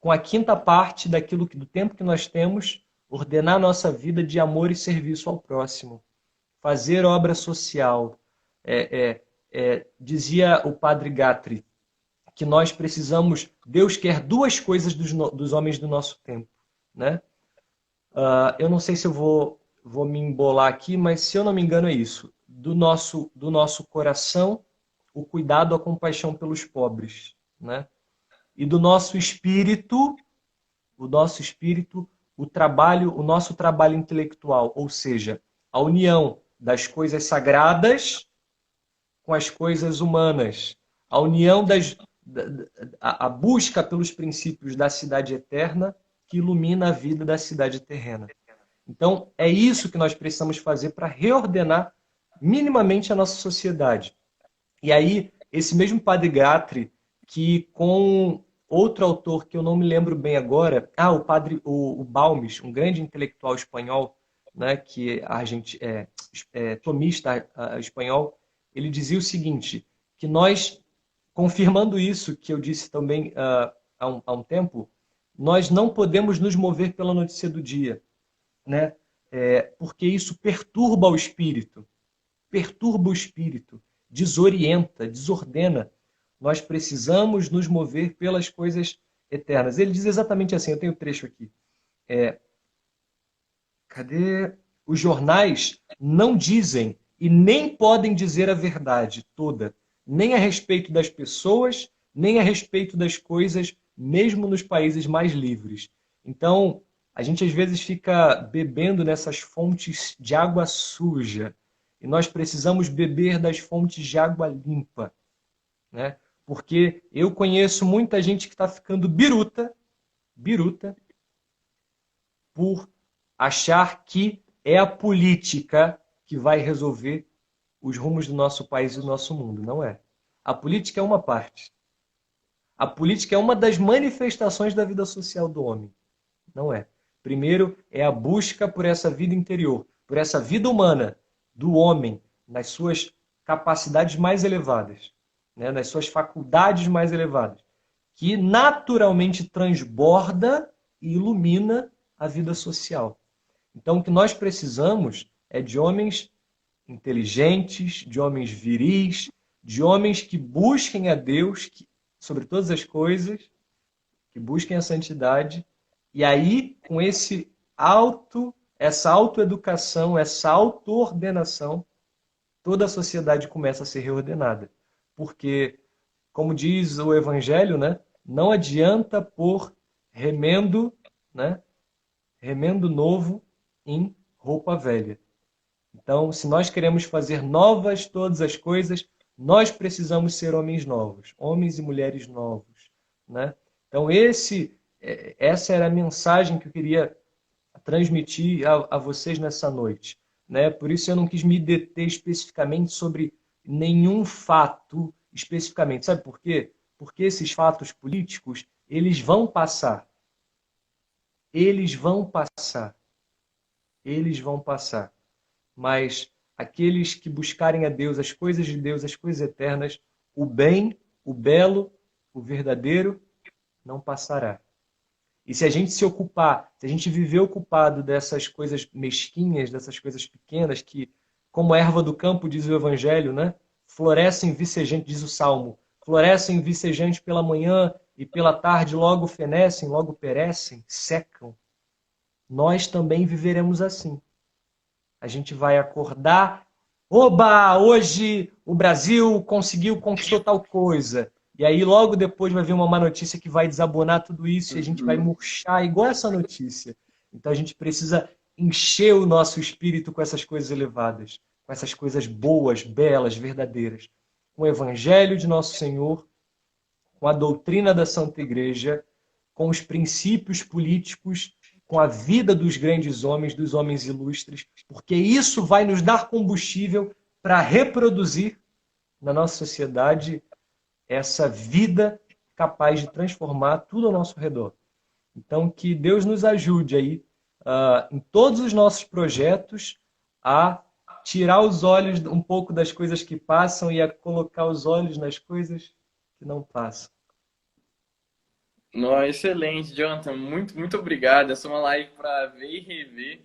com a quinta parte do tempo que nós temos, ordenar a nossa vida de amor e serviço ao próximo. Fazer obra social. Dizia o padre Gatri que nós precisamos, Deus quer duas coisas dos homens do nosso tempo, né? Eu não sei se eu vou me embolar aqui, mas se eu não me engano é isso. Do nosso coração, o cuidado, a compaixão pelos pobres, né? E do nosso espírito, o nosso trabalho intelectual, ou seja, a união das coisas sagradas com as coisas humanas, a união a busca pelos princípios da cidade eterna que ilumina a vida da cidade terrena. Então, é isso que nós precisamos fazer para reordenar minimamente a nossa sociedade. E aí, esse mesmo padre Gatri, que com outro autor que eu não me lembro bem agora, o Balmes, um grande intelectual espanhol, né, que é tomista espanhol, ele dizia o seguinte, que nós, confirmando isso que eu disse também há um tempo, nós não podemos nos mover pela notícia do dia, né? Porque isso perturba o espírito, desorienta, desordena. Nós precisamos nos mover pelas coisas eternas. Ele diz exatamente assim, eu tenho um trecho aqui. Cadê? Os jornais não dizem e nem podem dizer a verdade toda, nem a respeito das pessoas, nem a respeito das coisas, mesmo nos países mais livres. Então, a gente às vezes fica bebendo nessas fontes de água suja, e nós precisamos beber das fontes de água limpa, né? Porque eu conheço muita gente que está ficando biruta, por achar que é a política que vai resolver os rumos do nosso país e do nosso mundo. Não é. A política é uma parte. A política é uma das manifestações da vida social do homem. Não é. Primeiro é a busca por essa vida interior, por essa vida humana do homem, nas suas capacidades mais elevadas, né, nas suas faculdades mais elevadas, que naturalmente transborda e ilumina a vida social. Então, o que nós precisamos é de homens inteligentes, de homens viris, de homens que busquem a Deus sobre todas as coisas, que busquem a santidade, e aí, com essa autoeducação, essa autoordenação, toda a sociedade começa a ser reordenada. Porque, como diz o Evangelho, né, não adianta pôr remendo, né, remendo novo em roupa velha. Então, se nós queremos fazer novas todas as coisas, nós precisamos ser homens novos, homens e mulheres novos, né? Então, essa era a mensagem que eu queria transmitir a vocês nessa noite, né? Por isso eu não quis me deter especificamente sobre nenhum fato especificamente. Sabe por quê? Porque esses fatos políticos, eles vão passar. Eles vão passar. Eles vão passar. Mas aqueles que buscarem a Deus, as coisas de Deus, as coisas eternas, o bem, o belo, o verdadeiro, não passará. E se a gente se viver ocupado dessas coisas mesquinhas, dessas coisas pequenas, que, como a erva do campo, diz o Evangelho, né? Florescem vicejantes, diz o Salmo, florescem vicejantes pela manhã e pela tarde logo fenecem, logo perecem, secam. Nós também viveremos assim. A gente vai acordar, oba, hoje o Brasil conquistou tal coisa. E aí logo depois vai vir uma má notícia que vai desabonar tudo isso e a gente vai murchar igual essa notícia. Então a gente precisa encher o nosso espírito com essas coisas elevadas, com essas coisas boas, belas, verdadeiras. Com o Evangelho de nosso Senhor, com a doutrina da Santa Igreja, com os princípios políticos, com a vida dos grandes homens, dos homens ilustres, porque isso vai nos dar combustível para reproduzir na nossa sociedade essa vida capaz de transformar tudo ao nosso redor. Então, que Deus nos ajude aí, em todos os nossos projetos, a tirar os olhos um pouco das coisas que passam e a colocar os olhos nas coisas que não passam. Não, excelente, Jonathan. Muito, muito obrigado. Essa é uma live para ver e rever,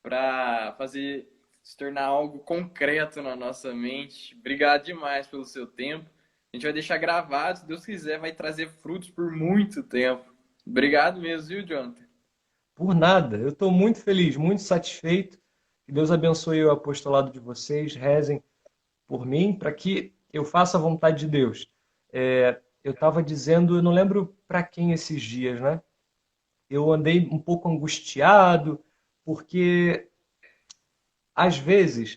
para fazer se tornar algo concreto na nossa mente. Obrigado demais pelo seu tempo. A gente vai deixar gravado, se Deus quiser, vai trazer frutos por muito tempo. Obrigado mesmo, viu, Jonathan? Por nada. Eu estou muito feliz, muito satisfeito. Que Deus abençoe o apostolado de vocês. Rezem por mim para que eu faça a vontade de Deus. Eu estava dizendo, eu não lembro para quem esses dias, né? Eu andei um pouco angustiado, porque às vezes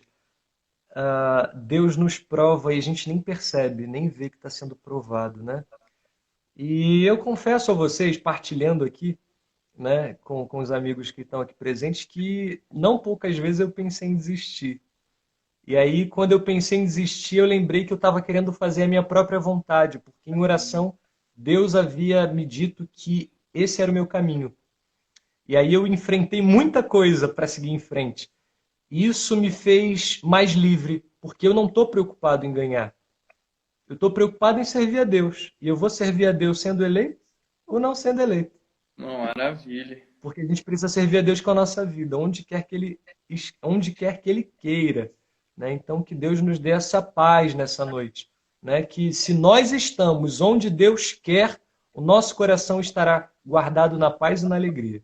Deus nos prova e a gente nem percebe, nem vê que está sendo provado, né? E eu confesso a vocês, partilhando aqui, né, com os amigos que estão aqui presentes, que não poucas vezes eu pensei em desistir. E aí, quando eu pensei em desistir, eu lembrei que eu estava querendo fazer a minha própria vontade, porque em oração Deus havia me dito que esse era o meu caminho. E aí eu enfrentei muita coisa para seguir em frente. E isso me fez mais livre, porque eu não estou preocupado em ganhar. Eu estou preocupado em servir a Deus. E eu vou servir a Deus sendo eleito ou não sendo eleito. Não, maravilha. Porque a gente precisa servir a Deus com a nossa vida, onde quer que Ele queira. Né? Então, que Deus nos dê essa paz nessa noite. Né? Que se nós estamos onde Deus quer, o nosso coração estará guardado na paz e na alegria.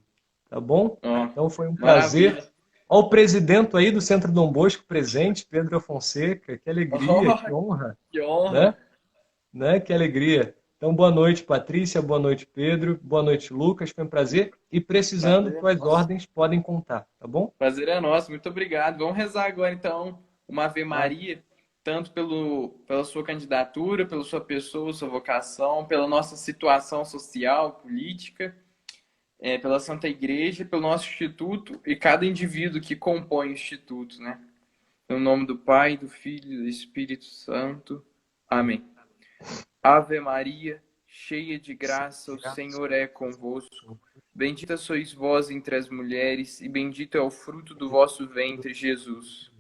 Tá bom? Então, foi um prazer. Olha o presidente aí do Centro Dom Bosco presente, Pedro Fonseca. Que alegria, que honra. Que honra. Né? Que alegria. Então, boa noite, Patrícia. Boa noite, Pedro. Boa noite, Lucas. Foi um prazer. E precisando, tuas ordens podem contar, tá bom? Prazer é nosso. Muito obrigado. Vamos rezar agora, então, uma Ave Maria, tanto pela sua candidatura, pela sua pessoa, sua vocação, pela nossa situação social, política, pela Santa Igreja, pelo nosso Instituto e cada indivíduo que compõe o Instituto, né? No nome do Pai, do Filho e do Espírito Santo. Amém. Ave Maria, cheia de graça, o Senhor é convosco. Bendita sois vós entre as mulheres, e bendito é o fruto do vosso ventre, Jesus.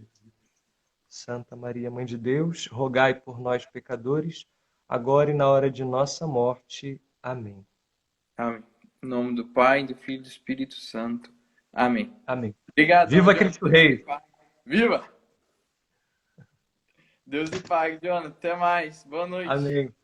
Santa Maria, Mãe de Deus, rogai por nós, pecadores, agora e na hora de nossa morte. Amém. Amém. Em nome do Pai, do Filho e do Espírito Santo. Amém. Amém. Obrigado. Viva Cristo Rei! Viva! Deus lhe pague, Jonathan. Até mais. Boa noite. Amém.